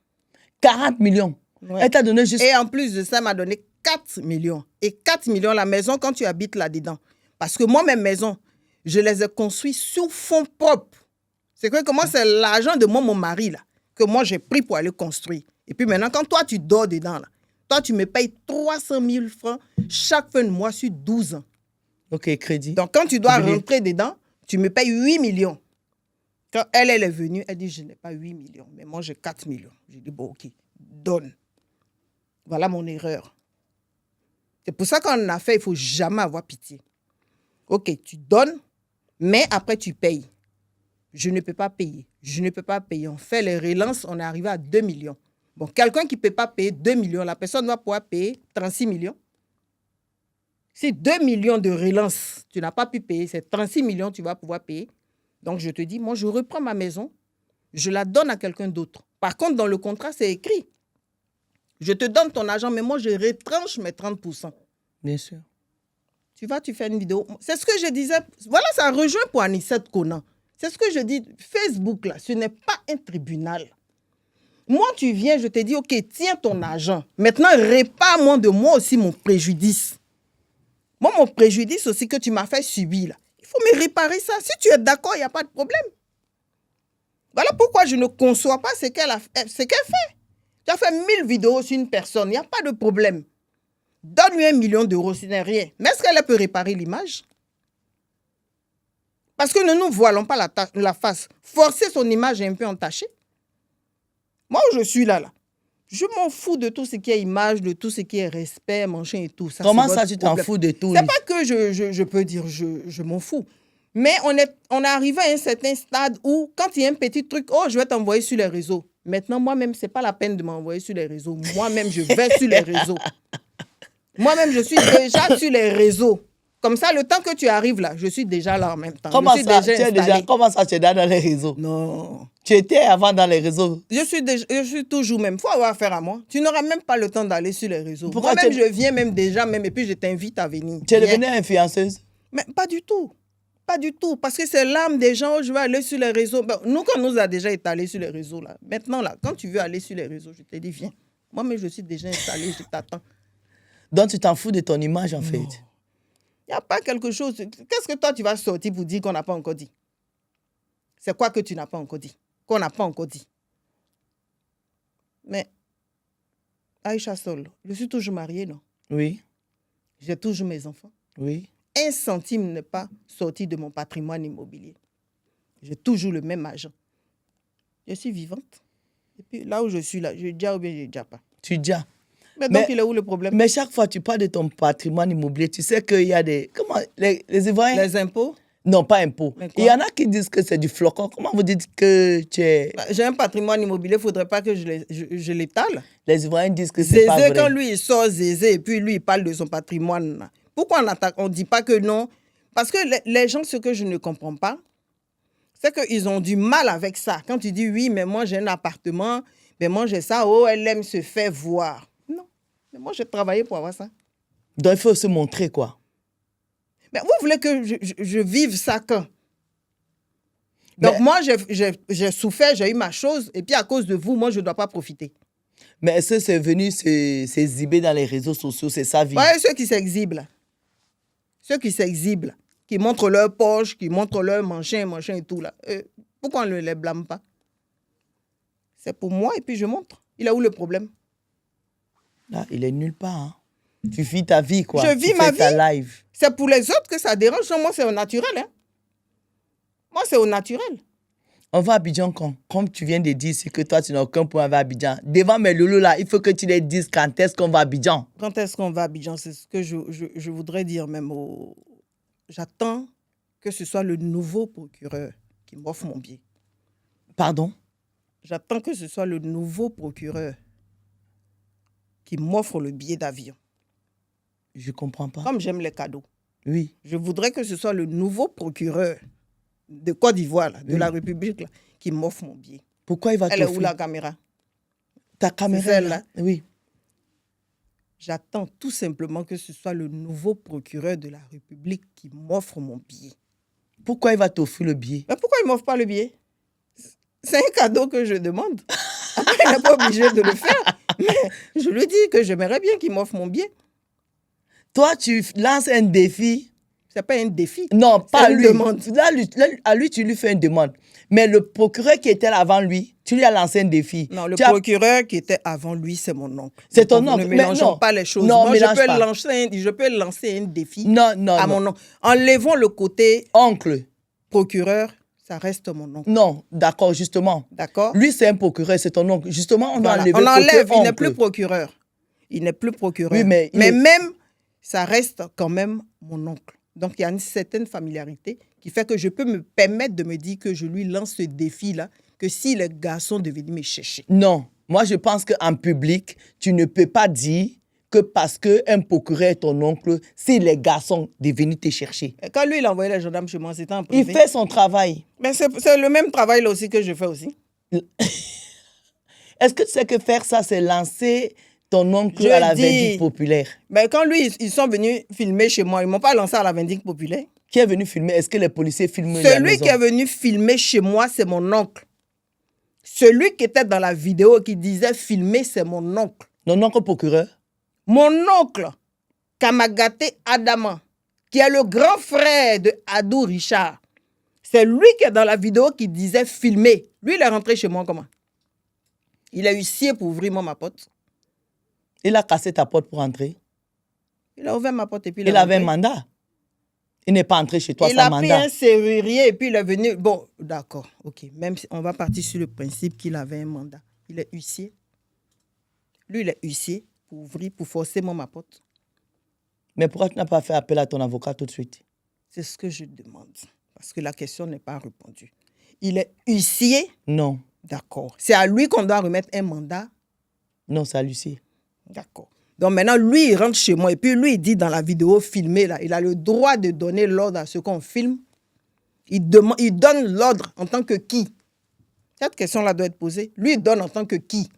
40 millions? Ouais. Elle t'a donné juste... Et en plus de ça, elle m'a donné 4 millions. Et 4 millions, la maison, quand tu habites là-dedans. Parce que moi, mes maisons, je les ai construites sur fonds propres. C'est que moi, c'est l'argent de mon mari, là, que moi, j'ai pris pour aller construire. Et puis maintenant, quand toi, tu dors dedans, là, toi, tu me payes 300 000 francs chaque fin de mois sur 12 ans. OK, crédit. Donc, quand tu dois rentrer dedans, tu me payes 8 millions. Quand elle est venue, elle dit, je n'ai pas 8 millions, mais moi, j'ai 4 millions. J'ai dit, bon, OK, donne. Voilà mon erreur. C'est pour ça qu'on a fait, il ne faut jamais avoir pitié. OK, tu donnes, mais après, tu payes. Je ne peux pas payer. Je ne peux pas payer. On fait les relances, on est arrivé à 2 millions. Bon, quelqu'un qui ne peut pas payer 2 millions, la personne va pouvoir payer 36 millions. Si 2 millions de relance, tu n'as pas pu payer, c'est 36 millions tu vas pouvoir payer. Donc, je te dis, moi, je reprends ma maison, je la donne à quelqu'un d'autre. Par contre, dans le contrat, c'est écrit. Je te donne ton argent, mais moi, je retranche mes 30%. Bien sûr. Tu vas, tu fais une vidéo. C'est ce que je disais. Voilà, ça rejoint pour Anissette Konan. C'est ce que je dis. Facebook, là, ce n'est pas un tribunal. Moi, tu viens, je te dis, OK, tiens ton argent. Maintenant, répare-moi de moi aussi mon préjudice. Moi, mon préjudice aussi que tu m'as fait subir, là. Il faut me réparer ça. Si tu es d'accord, il n'y a pas de problème. Voilà pourquoi je ne conçois pas ce qu'elle fait. Tu as fait 1000 vidéos sur une personne, il n'y a pas de problème. Donne-lui 1 million d'euros, ce n'est rien. Mais est-ce qu'elle peut réparer l'image? Parce que ne nous voilons pas la face. Forcer son image est un peu entachée. Moi, où je suis là, je m'en fous de tout ce qui est image, de tout ce qui est respect, machin et tout. Ça, comment ça, tu t'en fous de tout? C'est pas que je peux dire je m'en fous. Mais on est arrivé à un certain stade où, quand il y a un petit truc, oh, je vais t'envoyer sur les réseaux. Maintenant, moi-même, ce n'est pas la peine de m'envoyer sur les réseaux. Moi-même, je vais sur les réseaux. Moi-même, je suis déjà sur les réseaux. Comme ça, le temps que tu arrives là, je suis déjà là en même temps. Comment ça, comment ça, tu es dans les réseaux? Non. Tu étais avant dans les réseaux? Je suis toujours même. Il faut avoir affaire à moi. Tu n'auras même pas le temps d'aller sur les réseaux. Pourquoi moi-même, je viens même déjà, et puis je t'invite à venir. Tu es devenue influenceuse? Mais pas du tout. Pas du tout. Parce que c'est l'âme des gens où je vais aller sur les réseaux. Ben, nous, quand on nous a déjà étalés sur les réseaux, là. Maintenant, là, quand tu veux aller sur les réseaux, je te dis, viens. Moi-même, je suis déjà installée, je t'attends. Donc, tu t'en fous de ton image, en fait? Il n'y a pas quelque chose. Qu'est-ce que toi, tu vas sortir pour dire qu'on n'a pas encore dit? C'est quoi que tu n'as pas encore dit? Qu'on n'a pas encore dit? Mais, Aïcha Sol, je suis toujours mariée, non? Oui. J'ai toujours mes enfants. Oui. 1 centime n'est pas sorti de mon patrimoine immobilier. J'ai toujours le même argent. Je suis vivante. Et puis là où je suis là, je dis ou bien je ne dis pas. Tu dis. Mais donc, il est où le problème? Mais chaque fois que tu parles de ton patrimoine immobilier, tu sais qu'il y a des... Comment les Ivoiriens... Les impôts? Non, pas impôts. Il y en a qui disent que c'est du flocon. Comment vous dites que tu es... J'ai un patrimoine immobilier, il ne faudrait pas que je l'étale. Les Ivoiriens disent que c'est pas vrai. Quand lui, il sort Zézé et puis lui, il parle de son patrimoine. Pourquoi on ne dit pas que non? Parce que les gens, ce que je ne comprends pas, c'est qu'ils ont du mal avec ça. Quand tu dis, oui, mais moi, j'ai un appartement, mais moi, j'ai ça, oh, elle aime se faire voir. Non, mais moi, j'ai travaillé pour avoir ça. Donc, il faut se montrer, quoi. Mais vous voulez que je vive ça quand? Donc, moi, j'ai souffert, j'ai eu ma chose, et puis à cause de vous, moi, je ne dois pas profiter. Mais est-ce que c'est venu s'exhiber dans les réseaux sociaux, c'est sa vie? Oui, ceux qui s'exhibent, là. Ceux qui s'exhibent, là, qui montrent leur poche, qui montrent leur machin et tout, là. Pourquoi on ne les blâme pas? C'est pour moi, et puis je montre. Il a où le problème? Là, il est nulle part. Hein. Tu vis ta vie, quoi. Je vis ma vie. Ta live. C'est pour les autres que ça dérange. Moi, c'est au naturel. Hein. Moi, c'est au naturel. On va à Abidjan quand? Comme tu viens de dire, c'est que toi, tu n'as aucun point à Abidjan. Devant mes loulous, là, il faut que tu les dises quand est-ce qu'on va à Abidjan. Quand est-ce qu'on va à Abidjan? C'est ce que je voudrais dire même. J'attends que ce soit le nouveau procureur qui m'offre mon billet. Pardon? J'attends que ce soit le nouveau procureur qui m'offre le billet d'avion. Je ne comprends pas. Comme j'aime les cadeaux. Oui. Je voudrais que ce soit le nouveau procureur de Côte d'Ivoire, là, de la République, là, qui m'offre mon billet. Pourquoi il va t'offrir? Elle est où la caméra? Ta caméra, c'est celle-là? Oui. J'attends tout simplement que ce soit le nouveau procureur de la République qui m'offre mon billet. Pourquoi il va t'offrir le billet? Mais pourquoi il ne m'offre pas le billet? C'est un cadeau que je demande. Après, il n'est pas obligé de le faire. Mais je lui dis que j'aimerais bien qu'il m'offre mon billet. Toi, tu lances un défi. Ce n'est pas un défi. Non, pas une lui. Demande. Là, à lui, tu lui fais une demande. Mais le procureur qui était là avant lui, tu lui as lancé un défi. Non, le procureur qui était avant lui, c'est mon oncle. C'est ton oncle. Ne mélangeons pas les choses. Non, moi, je peux lancer un défi à mon oncle. Enlevons le côté oncle. Procureur, ça reste mon oncle. Non, d'accord, justement. D'accord. Lui, c'est un procureur, c'est ton oncle. Justement, on doit enlever on enlève, il n'est oncle. plus procureur. Il n'est plus procureur. Oui, mais même, ça reste quand même mon oncle. Donc, il y a une certaine familiarité qui fait que je peux me permettre de me dire que je lui lance ce défi-là, que si les garçons devaient me chercher. Non. Moi, je pense qu'en public, tu ne peux pas dire que parce qu'un procureur est ton oncle, c'est les garçons de venir te chercher. Et quand lui, il a envoyé les gendarmes chez moi, c'était en privé. Il fait son travail. Mais c'est le même travail là aussi que je fais aussi. Est-ce que tu sais que faire ça, c'est lancer ton oncle Je à la dis- vindicte populaire? Mais quand lui, ils sont venus filmer chez moi, ils ne m'ont pas lancé à la vindicte populaire. Qui est venu filmer? Est-ce que les policiers filment la Celui maison? qui est venu filmer chez moi, c'est mon oncle. Celui qui était dans la vidéo qui disait filmer, c'est mon oncle. Non, oncle procureur? Mon oncle, Kamagaté Adama, qui est le grand frère de Adou Richard, c'est lui qui est dans la vidéo qui disait filmer. Lui, il est rentré chez moi comment? Il a eu scié pour ouvrir moi ma porte. Il a cassé ta porte pour entrer. Il a ouvert ma porte et puis Il avait un mandat. Il n'est pas entré chez toi il sans a pris mandat. un serrurier et puis il est venu. Bon, d'accord, ok. Même si on va partir sur le principe qu'il avait un mandat. Il est huissier. Lui, il est huissier pour ouvrir, pour forcer moi ma porte. Mais pourquoi tu n'as pas fait appel à ton avocat tout de suite? C'est ce que je demande. Parce que la question n'est pas répondue. Il est huissier, Non. d'accord. C'est à lui qu'on doit remettre un mandat, Non, c'est à Lucie. d'accord. Donc maintenant, lui, il rentre chez moi et puis lui, il dit dans la vidéo filmée, là, il a le droit de donner l'ordre à ce qu'on filme. Il donne l'ordre en tant que qui? Cette question-là doit être posée. Lui, il donne en tant que qui?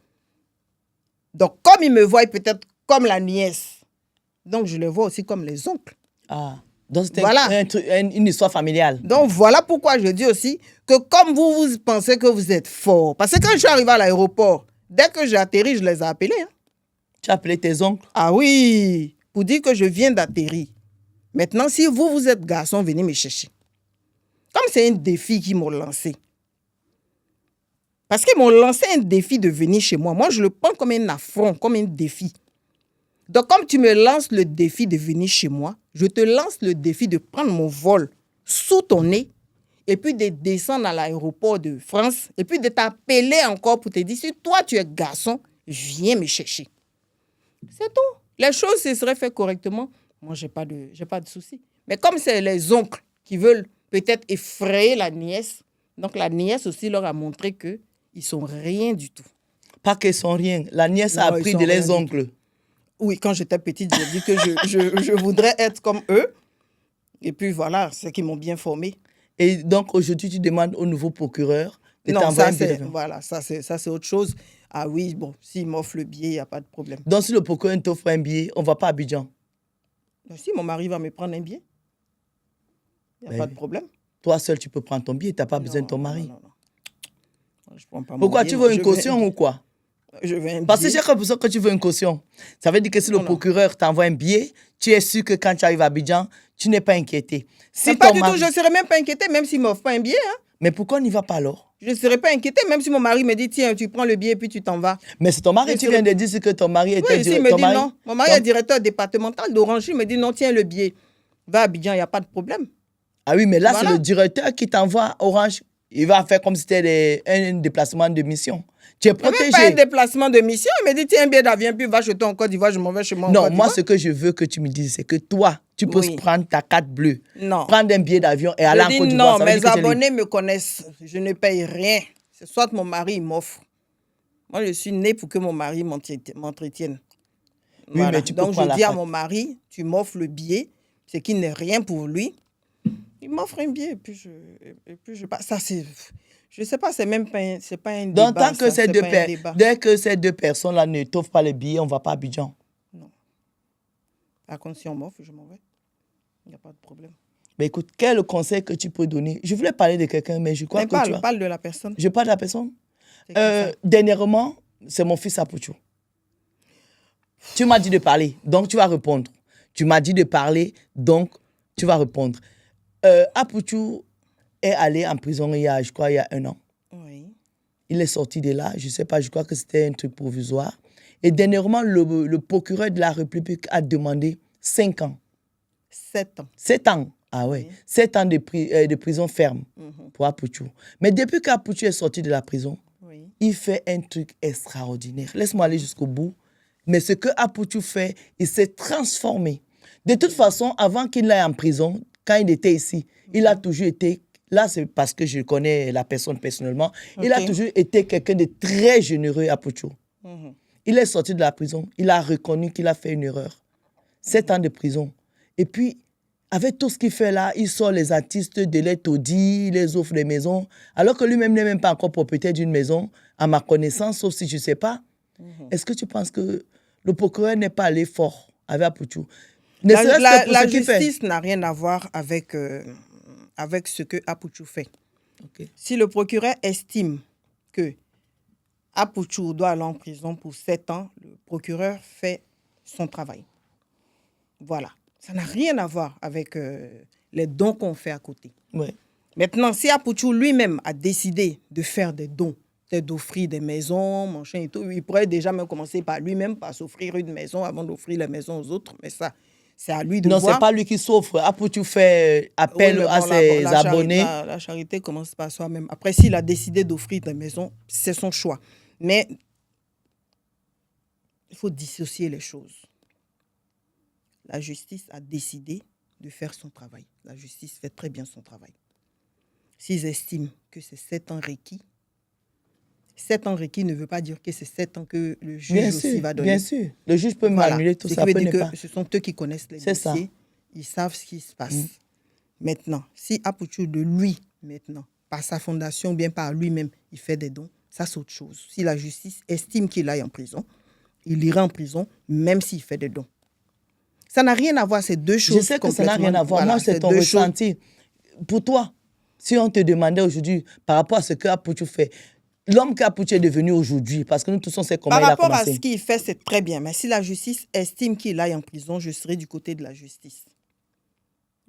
Donc, comme il me voit peut-être comme la nièce, donc je le vois aussi comme les oncles. Ah. Donc c'était Voilà. une histoire familiale. Donc, voilà pourquoi je dis aussi que comme vous pensez que vous êtes fort, parce que quand je suis arrivé à l'aéroport, dès que j'ai atterri, je les ai appelés. Hein. Tu as appelé tes oncles? Ah oui, pour dire que je viens d'atterrir. Maintenant, si vous êtes garçon, venez me chercher. Comme c'est un défi qu'ils m'ont lancé. Parce qu'ils m'ont lancé un défi de venir chez moi. Moi, je le prends comme un affront, comme un défi. Donc, comme tu me lances le défi de venir chez moi, je te lance le défi de prendre mon vol sous ton nez et puis de descendre à l'aéroport de France et puis de t'appeler encore pour te dire, si toi, tu es garçon, viens me chercher. C'est tout. Les choses se seraient faites correctement. Moi, j'ai pas de souci. Mais comme c'est les oncles qui veulent peut-être effrayer la nièce, donc la nièce aussi leur a montré qu'ils ne sont rien du tout. Pas qu'ils sont rien. La nièce Non, a ils appris sont de rien les du oncles. Oui, quand j'étais petite, j'ai dit que je voudrais être comme eux. Et puis voilà, c'est qu'ils m'ont bien formée. Et donc aujourd'hui, tu demandes au nouveau procureur de Non, t'envoyer ça un billet c'est d'avion. voilà, ça c'est autre chose. Ah oui, bon, s'il m'offre le billet, il n'y a pas de problème. Donc si le procureur t'offre un billet, on ne va pas à Abidjan. Mais si mon mari va me prendre un billet, il n'y a pas de problème. Toi seul, tu peux prendre ton billet, tu n'as pas besoin de ton Non, mari. non. Je prends pas mon Pourquoi? billet, Tu moi, veux une je veux un caution billet. ou quoi? Je veux un Parce que billet. j'ai l'impression que tu veux une caution. Ça veut dire que si le Non. procureur t'envoie un billet, tu es sûr que quand tu arrives à Abidjan, tu n'es pas inquiété. Si Mais pas ton du mari- tout, je ne serais même pas inquiétée, même s'il ne m'offre pas un billet. Hein. Mais pourquoi on n'y va pas alors? Je ne serais pas inquiétée, même si mon mari me dit, tiens, tu prends le billet puis tu t'en vas. Mais c'est ton mari, Je tu serais- viens de dire que ton mari était... Oui, s'il me ton dit mari- non. Mon mari ton- est directeur départemental d'Orange. Il me dit non, tiens le billet. Va à Abidjan, il n'y a pas de problème. Ah oui, mais là, Voilà. c'est le directeur qui t'envoie Orange. Il va faire comme si c'était un déplacement de mission. Tu es Il n'y a même protégé. pas un déplacement de mission. Il me dit, tiens un billet d'avion, puis va chez toi en Côte d'Ivoire, je m'en vais chez moi en Non, Côte moi, d'Ivoire. ce que je veux que tu me dises, c'est que toi, tu peux Oui. prendre ta carte bleue, Non. prendre un billet d'avion et aller Je en dis Côte d'Ivoire. non, Ça veut mes dire que tu es libre. abonnés me connaissent. Je ne paye rien. C'est soit mon mari il m'offre. Moi, je suis née pour que mon mari m'entretienne. Oui, mais tu peux Donc, je prendre la dis à carte. mon mari, tu m'offres le billet, ce qui n'est rien pour lui. Il m'offre un billet et puis je passe. Ça, c'est... Je ne sais pas, c'est même pas un débat. Donc, tant que ça, c'est pas un débat. dès que ces deux personnes-là ne t'offrent pas les billets, on ne va pas à Abidjan. Par contre, si on m'offre, je m'en vais. Il n'y a pas de problème. Mais écoute, quel est le conseil que tu peux donner? Je voulais parler de quelqu'un, mais je crois Mais que tu as... parle de la personne. Je parle de la personne. C'est qui ça? Dernièrement, c'est mon fils Apouchou. Tu m'as dit de parler, donc tu vas répondre. Tu m'as dit de parler, donc tu vas répondre. Apouchou est allé en prison il y a 1 an. Oui. Il est sorti de là, je ne sais pas, je crois que c'était un truc provisoire. Et dernièrement, le procureur de la République a demandé 5 ans. 7 ans. 7 ans. Ah ouais. 7 ans de prison ferme pour Apouchou. Mais depuis qu'Apouchou est sorti de la prison, Oui. il fait un truc extraordinaire. Laisse-moi aller jusqu'au bout. Mais ce que Apouchou fait, il s'est transformé. De toute façon, avant qu'il n'aille en prison, quand il était ici, il a toujours été là, c'est parce que je connais la personne personnellement. Il a Ok. toujours été quelqu'un de très généreux à Apuchu. Mhm. Il est sorti de la prison. Il a reconnu qu'il a fait une erreur. 7 ans de prison. Et puis, avec tout ce qu'il fait là, il sort les artistes de l'aide taudis, il les offre des maisons, alors que lui-même n'est même pas encore propriétaire d'une maison, à ma connaissance, sauf si je ne sais pas. Est-ce que tu penses que le procureur n'est pas allé fort avec Apuchu? Ne La, serait-ce que la- pour la ce qu'il fait. justice n'a rien à voir avec, avec ce que Apuchu fait. Ok. Si le procureur estime que Apuchu doit aller en prison pour 7 ans, le procureur fait son travail. Voilà. Ça n'a rien à voir avec les dons qu'on fait à côté. Ouais. Maintenant, si Apuchu lui-même a décidé de faire des dons, peut-être d'offrir des maisons, machin et tout, il pourrait déjà même commencer par lui-même, par s'offrir une maison avant d'offrir les maisons aux autres. Mais ça, c'est à lui de Non, voir. c'est pas lui qui s'offre. Apuchu fait Oui, appel mais à bon, ses la abonnés. la charité commence par soi-même. Après, s'il a décidé d'offrir des maisons, c'est son choix. Mais il faut dissocier les choses. La justice a décidé de faire son travail. La justice fait très bien son travail. S'ils estiment que c'est 7 ans requis, 7 ans requis ne veut pas dire que c'est 7 ans que le juge Bien aussi sûr, va donner. bien sûr. Le juge peut Voilà. m'annuler tout Ce ça. qui veut peut dire ne pas. que ce sont eux qui connaissent les C'est ça. dossiers. Ils savent ce qui se passe. Maintenant, si Apuchu de lui, maintenant, par sa fondation ou bien par lui-même, il fait des dons, ça c'est autre chose. Si la justice estime qu'il aille en prison, il ira en prison même s'il fait des dons. Ça n'a rien à voir, ces deux choses. Je sais que ça n'a rien à voir. Voilà, Moi, c'est ces ton deux choses. ressenti. Pour toi, si on te demandait aujourd'hui par rapport à ce que Apuchu fait, l'homme qu'Apuchu est devenu aujourd'hui, parce que nous tous on sait comment Par il a rapport à commencé. ce qu'il fait, c'est très bien. Mais si la justice estime qu'il aille en prison, je serai du côté de la justice.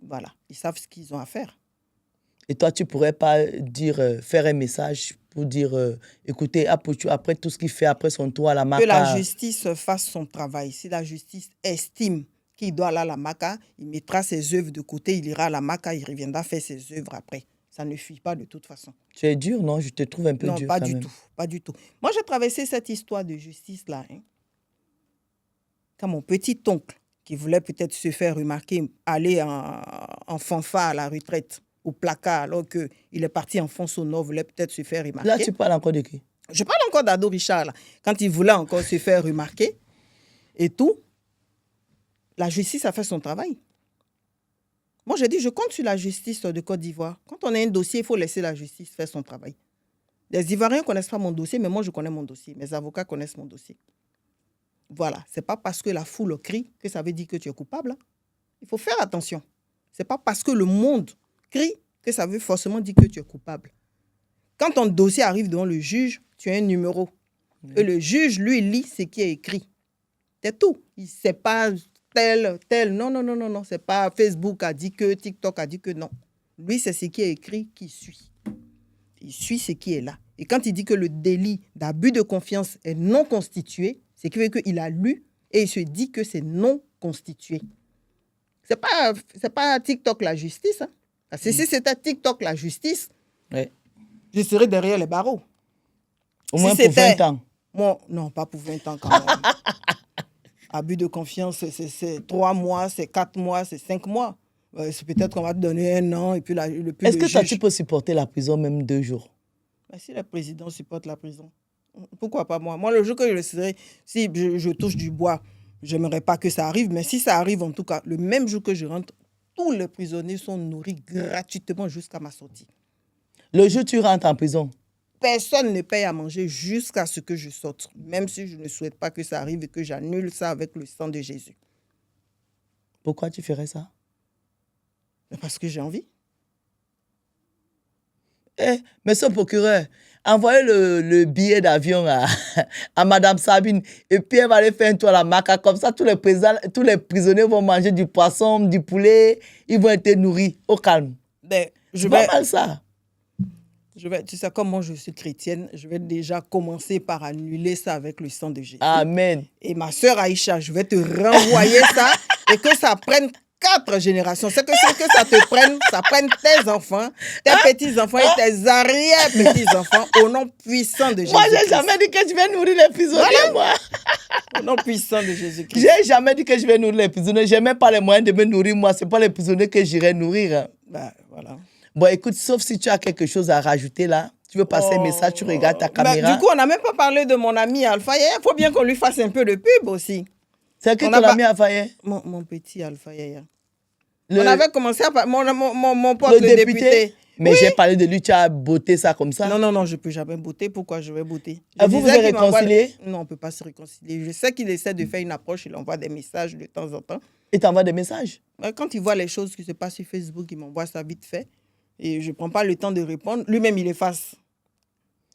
Voilà. Ils savent ce qu'ils ont à faire. Et toi, tu pourrais pas dire, faire un message pour dire, écoutez, Apuchu, après tout ce qu'il fait, après son tour à la Que la Maca, justice fasse son travail. Si la justice estime qu'il doit aller à la Maca, il mettra ses œuvres de côté, il ira à la Maca, il reviendra faire ses œuvres après. Ça ne fuit pas de toute façon. tu es dur, non? Je te trouve un peu Non, dur pas quand du même. tout. Pas du tout. Moi, j'ai traversé cette histoire de justice-là. Quand mon petit-oncle, qui voulait peut-être se faire remarquer, aller en fanfare à la retraite, au placard, alors qu'il est parti en France au Nord, voulait peut-être se faire remarquer. Là, tu parles encore de qui? Je parle encore d'Ado Richard, là. Quand il voulait encore se faire remarquer et tout, la justice a fait son travail. Moi, j'ai dit, je compte sur la justice de Côte d'Ivoire. Quand on a un dossier, il faut laisser la justice faire son travail. Les Ivoiriens ne connaissent pas mon dossier, mais moi, je connais mon dossier. Mes avocats connaissent mon dossier. Voilà. Ce n'est pas parce que la foule crie que ça veut dire que tu es coupable. Hein. Il faut faire attention. Ce n'est pas parce que le monde crie que ça veut forcément dire que tu es coupable. Quand ton dossier arrive devant le juge, tu as un numéro. Et le juge, lui, lit ce qui est écrit. C'est tout. Il ne sait pas tel. Non. Ce n'est pas Facebook a dit que, TikTok a dit que non. Lui, c'est ce qui est écrit qu'il suit. Il suit ce qui est là. Et quand il dit que le délit d'abus de confiance est non constitué, c'est qu'il a lu et il se dit que c'est non constitué. Ce n'est pas TikTok la justice. Hein. Parce que si c'était TikTok la justice, Ouais. je serais derrière les barreaux. Au Si moins pour c'était- 20 ans. Moi, non, pas pour 20 ans quand même. Abus de confiance, c'est 3 mois, c'est 4 mois, c'est 5 mois. C'est peut-être qu'on va te donner 1 an et puis Est-ce que toi, tu peux supporter la prison même 2 jours? Mais si le président supporte la prison, pourquoi pas moi? Moi, le jour que je le serai, si je touche du bois, je n'aimerais pas que ça arrive. Mais si ça arrive, en tout cas, le même jour que je rentre, tous les prisonniers sont nourris gratuitement jusqu'à ma sortie. Le jour où tu rentres en prison, Personne ne paye à manger jusqu'à ce que je sorte, même si je ne souhaite pas que ça arrive et que j'annule ça avec le sang de Jésus. pourquoi tu ferais ça? Mais parce que j'ai envie. Mais ce procureur, envoyez le billet d'avion à Madame Sabine et puis elle va aller faire un tour à la Maca. Comme ça, tous les prisonniers vont manger du poisson, du poulet, ils vont être nourris au calme. Mais C'est pas mal ça. tu sais, comme moi je suis chrétienne, je vais déjà commencer par annuler ça avec le sang de Jésus. Amen. Et ma sœur Aïcha, je vais te renvoyer ça et que ça prenne 4 générations. C'est que ça prenne tes enfants, tes petits-enfants et tes arrière-petits-enfants au nom puissant de Jésus. Moi, j'ai jamais dit que je vais nourrir les prisonniers, moi. Au nom puissant de Jésus-Christ. J'ai jamais dit que je vais nourrir les prisonniers. J'ai même pas les moyens de me nourrir, moi. C'est pas les prisonniers que j'irai nourrir. Ben, voilà. Bon, écoute, sauf si tu as quelque chose à rajouter là. Tu veux passer un message, tu regardes ta caméra. Du coup, on n'a même pas parlé de mon ami Alpha Yaya. Il faut bien qu'on lui fasse un peu de pub aussi. C'est qui ton ami Alpha Yaya? Mon petit Alpha Yaya. On avait commencé à parler. Mon pote, le député. Mais j'ai parlé de lui, tu as botté ça comme ça? Non, je ne peux jamais botter. Pourquoi je vais botter? Vous êtes réconciliés? Non, on ne peut pas se réconcilier. Je sais qu'il essaie de faire une approche, il envoie des messages de temps en temps. Il t'envoie des messages? Quand il voit les choses qui se passent sur Facebook, il m'envoie ça vite fait. Et je ne prends pas le temps de répondre. Lui-même, il efface.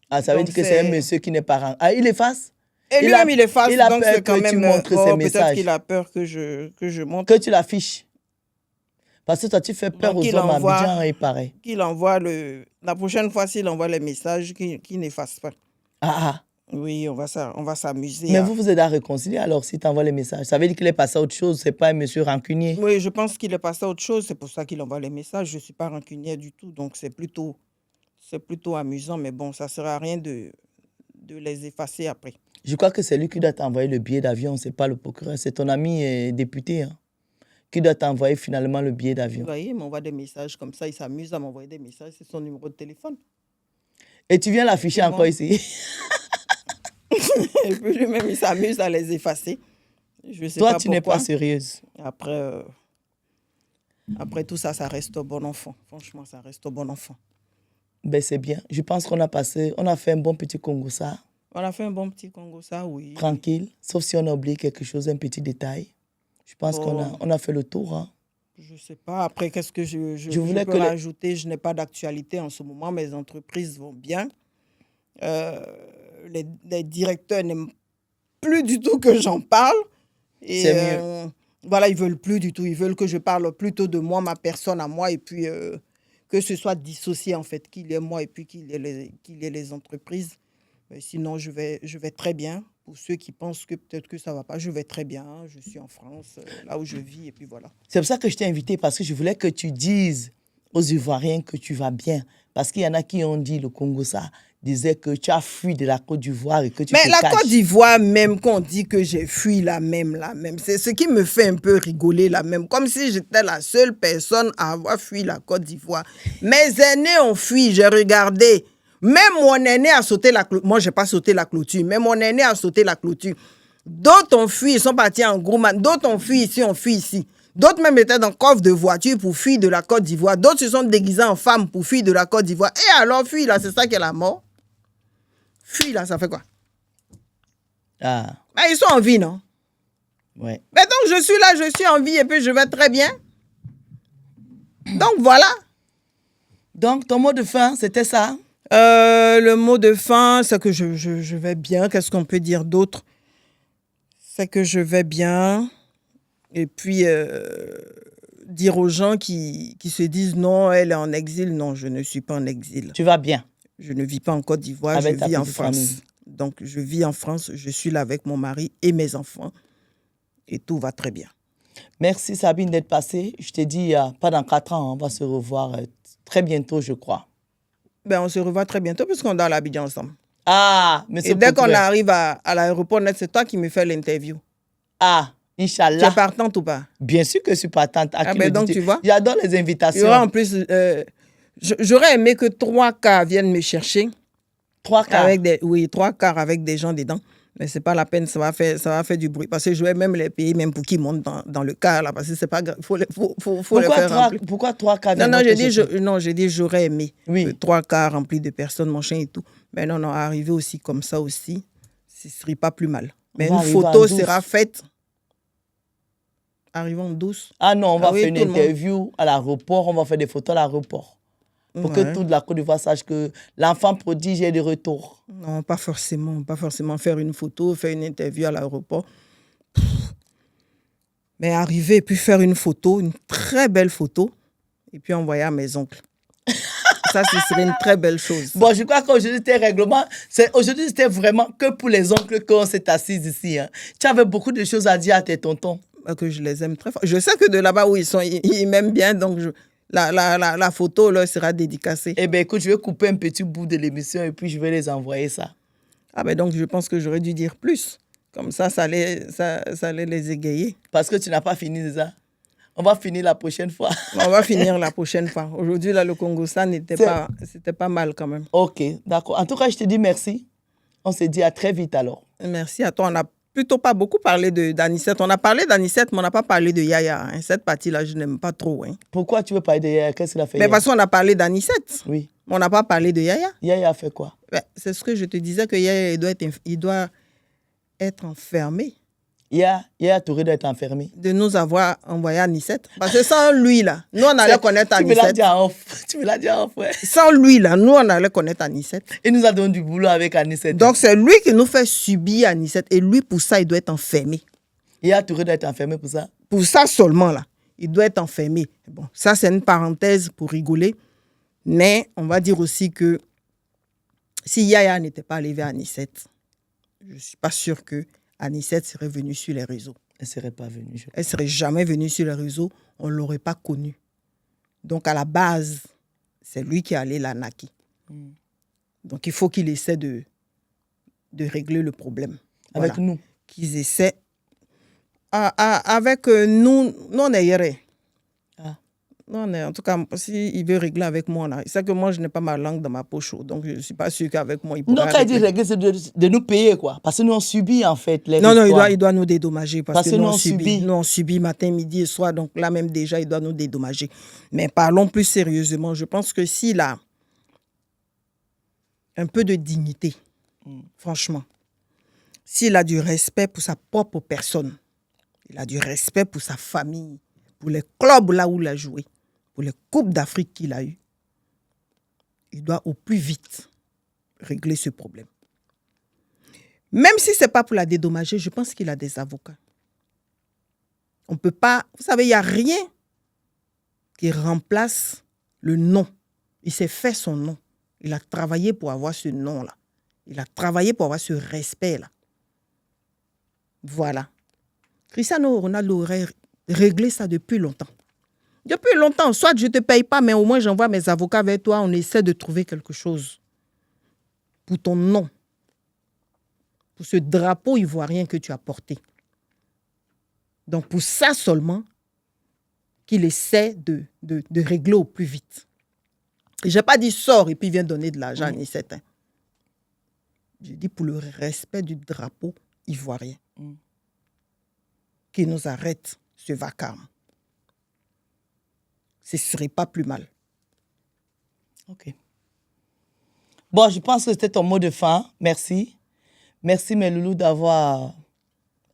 Ah, ça veut dire que c'est un monsieur qui n'est pas rentré. Ah, il efface? Et lui-même, il efface. Il a donc peur que tu montres ses messages. Peut-être qu'il a peur que je montre. Que tu l'affiches. Parce que toi, tu fais peur aux hommes à Abidjan, il paraît. Qu'il envoie la prochaine fois, s'il envoie les messages, qu'il n'efface pas. Ah. Oui, on va s'amuser. Mais vous êtes à réconcilier alors s'il t'envoie les messages. Ça veut dire qu'il est passé à autre chose, c'est pas un monsieur rancunier. Oui, je pense qu'il est passé à autre chose, c'est pour ça qu'il envoie les messages. Je ne suis pas rancunière du tout, donc c'est plutôt amusant, mais bon, ça ne sert à rien de les effacer après. Je crois que c'est lui qui doit t'envoyer le billet d'avion, c'est pas le procureur, c'est ton ami député hein, qui doit t'envoyer finalement le billet d'avion. Vous voyez, il m'envoie des messages comme ça, il s'amuse à m'envoyer des messages, c'est son numéro de téléphone. Et tu viens l'afficher encore ici. Et puis lui-même, il s'amuse à les effacer. Je sais Toi, pas tu n'es pas sérieuse. Après tout ça, ça reste au bon enfant. Franchement, ça reste au bon enfant. Ben, c'est bien. Je pense qu'on a fait un bon petit Congo ça. On a fait un bon petit Congo ça, oui. Tranquille, sauf si on a oublié quelque chose, un petit détail. Je pense qu'on a fait le tour. Hein. Je ne sais pas. Après, qu'est-ce que je voulais peux rajouter? Je n'ai pas d'actualité en ce moment. Mes entreprises vont bien. Les directeurs n'aiment plus du tout que j'en parle. C'est mieux. Voilà, ils ne veulent plus du tout. Ils veulent que je parle plutôt de moi, ma personne à moi, et puis que ce soit dissocié, en fait, qu'il y ait moi et puis qu'il y ait les entreprises. Mais sinon, je vais très bien. Pour ceux qui pensent que peut-être que ça ne va pas, je vais très bien. Je suis en France, là où je vis, et puis voilà. C'est pour ça que je t'ai invité, parce que je voulais que tu dises aux Ivoiriens que tu vas bien. Parce qu'il y en a qui ont dit, le Congo, ça disait que tu as fui de la Côte d'Ivoire et que tu te caches. Mais la Côte d'Ivoire, même, qu'on dit que j'ai fui la même. C'est ce qui me fait un peu rigoler, la même. Comme si j'étais la seule personne à avoir fui la Côte d'Ivoire. Mes aînés ont fui, j'ai regardé. Même mon aîné a sauté la clôture. Moi, je n'ai pas sauté la clôture, mais mon aîné a sauté la clôture. D'autres ont fui, ils sont partis en gros. D'autres ont fui ici, ont fui ici. D'autres même étaient dans le coffre de voiture pour fuir de la Côte d'Ivoire. D'autres se sont déguisés en femmes pour fuir de la Côte d'Ivoire. Et alors, fuir là, c'est ça qui est la mort. Fuir là, ça fait quoi? Ah. Ben, ils sont en vie, non? Ouais. Mais donc, je suis là, je suis en vie et puis je vais très bien. Donc, voilà. Donc, ton mot de fin, c'était ça? Le mot de fin, c'est que je vais bien. Qu'est-ce qu'on peut dire d'autre? C'est que je vais bien. Et puis, dire aux gens qui se disent non, elle est en exil. Non, je ne suis pas en exil. Tu vas bien? Je ne vis pas en Côte d'Ivoire, je vis en France. Famille. Donc, je vis en France, je suis là avec mon mari et mes enfants. Et tout va très bien. Merci Sabine d'être passée. Je t'ai dit, pas dans 4 ans, on va se revoir très bientôt, je crois. Ben, on se revoit très bientôt puisqu'on est à l'Abidjan ensemble. Ah, mais et dès qu'on arrive à l'aéroport, c'est toi qui me fais l'interview. Ah, Inch'Allah. Tu es partante ou pas? Bien sûr que je suis partante. Ben donc, tu vois. J'adore les invitations. Il y aura en plus, j'aurais aimé que 3 quarts viennent me chercher. 3 quarts? Oui, 3 quarts avec des gens dedans. Mais ce n'est pas la peine, ça va faire du bruit. Parce que je vais même les payer, même pour qu'ils montent dans le car, là, parce que c'est pas grave. Faut les faire remplir. Pourquoi 3 quarts? J'ai dit, j'aurais aimé. Oui. 3 quarts remplis de personnes, machin et tout. Mais non, arriver aussi comme ça aussi, ce ne serait pas plus mal. Mais une photo sera faite. Arrivons douce. Ah non, on va faire une interview à l'aéroport, on va faire des photos à l'aéroport. Pour que toute la Côte d'Ivoire sache que l'enfant prodige est de retour. Non, pas forcément. Pas forcément faire une photo, faire une interview à l'aéroport. Mais arriver et puis faire une photo, une très belle photo, et puis envoyer à mes oncles. Ça, ce serait une très belle chose. Bon, je crois qu'aujourd'hui, c'était règlement. Aujourd'hui, c'était vraiment que pour les oncles qu'on s'est assis ici. Hein. Tu avais beaucoup de choses à dire à tes tontons. Que je les aime très fort. Je sais que de là-bas où ils sont, ils m'aiment bien, donc la photo leur sera dédicacée. Eh bien, écoute, je vais couper un petit bout de l'émission et puis je vais les envoyer ça. Ah ben donc, je pense que j'aurais dû dire plus. Comme ça allait les égayer. Parce que tu n'as pas fini déjà. On va finir la prochaine fois. On va finir la prochaine fois. Aujourd'hui, là, le Congo, ça c'était pas mal quand même. Ok, d'accord. En tout cas, je te dis merci. On se dit à très vite alors. Merci à toi. On n'a plutôt pas beaucoup parlé d'Anicette. On a parlé d'Anicette, mais on n'a pas parlé de Yaya. Hein. Cette partie-là, je n'aime pas trop. Hein. Pourquoi tu veux parler de Yaya? Qu'est-ce qu'il a fait? Mais parce qu'on a parlé d'Anicette. Oui. On n'a pas parlé de Yaya. Yaya a fait quoi? C'est ce que je te disais, que Yaya, il doit être enfermé. Yaya Touré doit être enfermé. De nous avoir envoyé Anicette. Parce que sans lui, là, nous, on allait connaître Anicette. Tu me l'as dit en frère. Sans lui, là, nous, on allait connaître Anicette. Il nous a donné du boulot avec Anicette. Donc, c'est lui qui nous fait subir Anicette. Et lui, pour ça, il doit être enfermé. Yaya Touré doit être enfermé pour ça? Pour ça seulement, là. Il doit être enfermé. Bon, ça, c'est une parenthèse pour rigoler. Mais on va dire aussi que si Yaya n'était pas allé vers Anicette, je ne suis pas sûre que Anicette serait venue sur les réseaux. Elle ne serait pas venue. Elle ne serait jamais venue sur les réseaux. On ne l'aurait pas connue. Donc, à la base, c'est lui qui est allé la naquer. Donc, il faut qu'il essaie de régler le problème. Avec nous. Qu'ils essaient. Avec nous, on est hier. Non, en tout cas, s'il veut régler avec moi, là, c'est que moi, je n'ai pas ma langue dans ma poche. Donc, je ne suis pas sûr qu'avec moi, il pourra régler. Donc, quand il dit régler, c'est de nous payer, quoi. Parce que nous, on subit, en fait, les Non, il doit nous dédommager. Parce que nous, on subit matin, midi et soir. Donc, là, même déjà, il doit nous dédommager. Mais parlons plus sérieusement. Je pense que s'il a un peu de dignité, franchement, s'il a du respect pour sa propre personne, il a du respect pour sa famille, pour les clubs là où il a joué, pour les Coupes d'Afrique qu'il a eues, il doit au plus vite régler ce problème. Même si ce n'est pas pour la dédommager, je pense qu'il a des avocats. On ne peut pas... Vous savez, il n'y a rien qui remplace le nom. Il s'est fait son nom. Il a travaillé pour avoir ce nom-là. Il a travaillé pour avoir ce respect-là. Voilà. Cristiano Ronaldo aurait réglé ça depuis longtemps. Depuis longtemps. Soit je ne te paye pas, mais au moins j'envoie mes avocats vers toi. On essaie de trouver quelque chose pour ton nom. Pour ce drapeau ivoirien que tu as porté. Donc pour ça seulement, qu'il essaie de régler au plus vite. Je n'ai pas dit sors et puis viens donner de l'argent à Anicette. J'ai dit pour le respect du drapeau ivoirien. Qui nous arrête ce vacarme. Ce ne serait pas plus mal. Ok. Bon, je pense que c'était ton mot de fin. Merci. Merci, mes loulous, d'avoir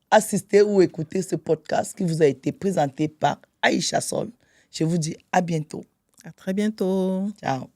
assisté ou écouté ce podcast qui vous a été présenté par Aïcha Sol. Je vous dis à bientôt. À très bientôt. Ciao.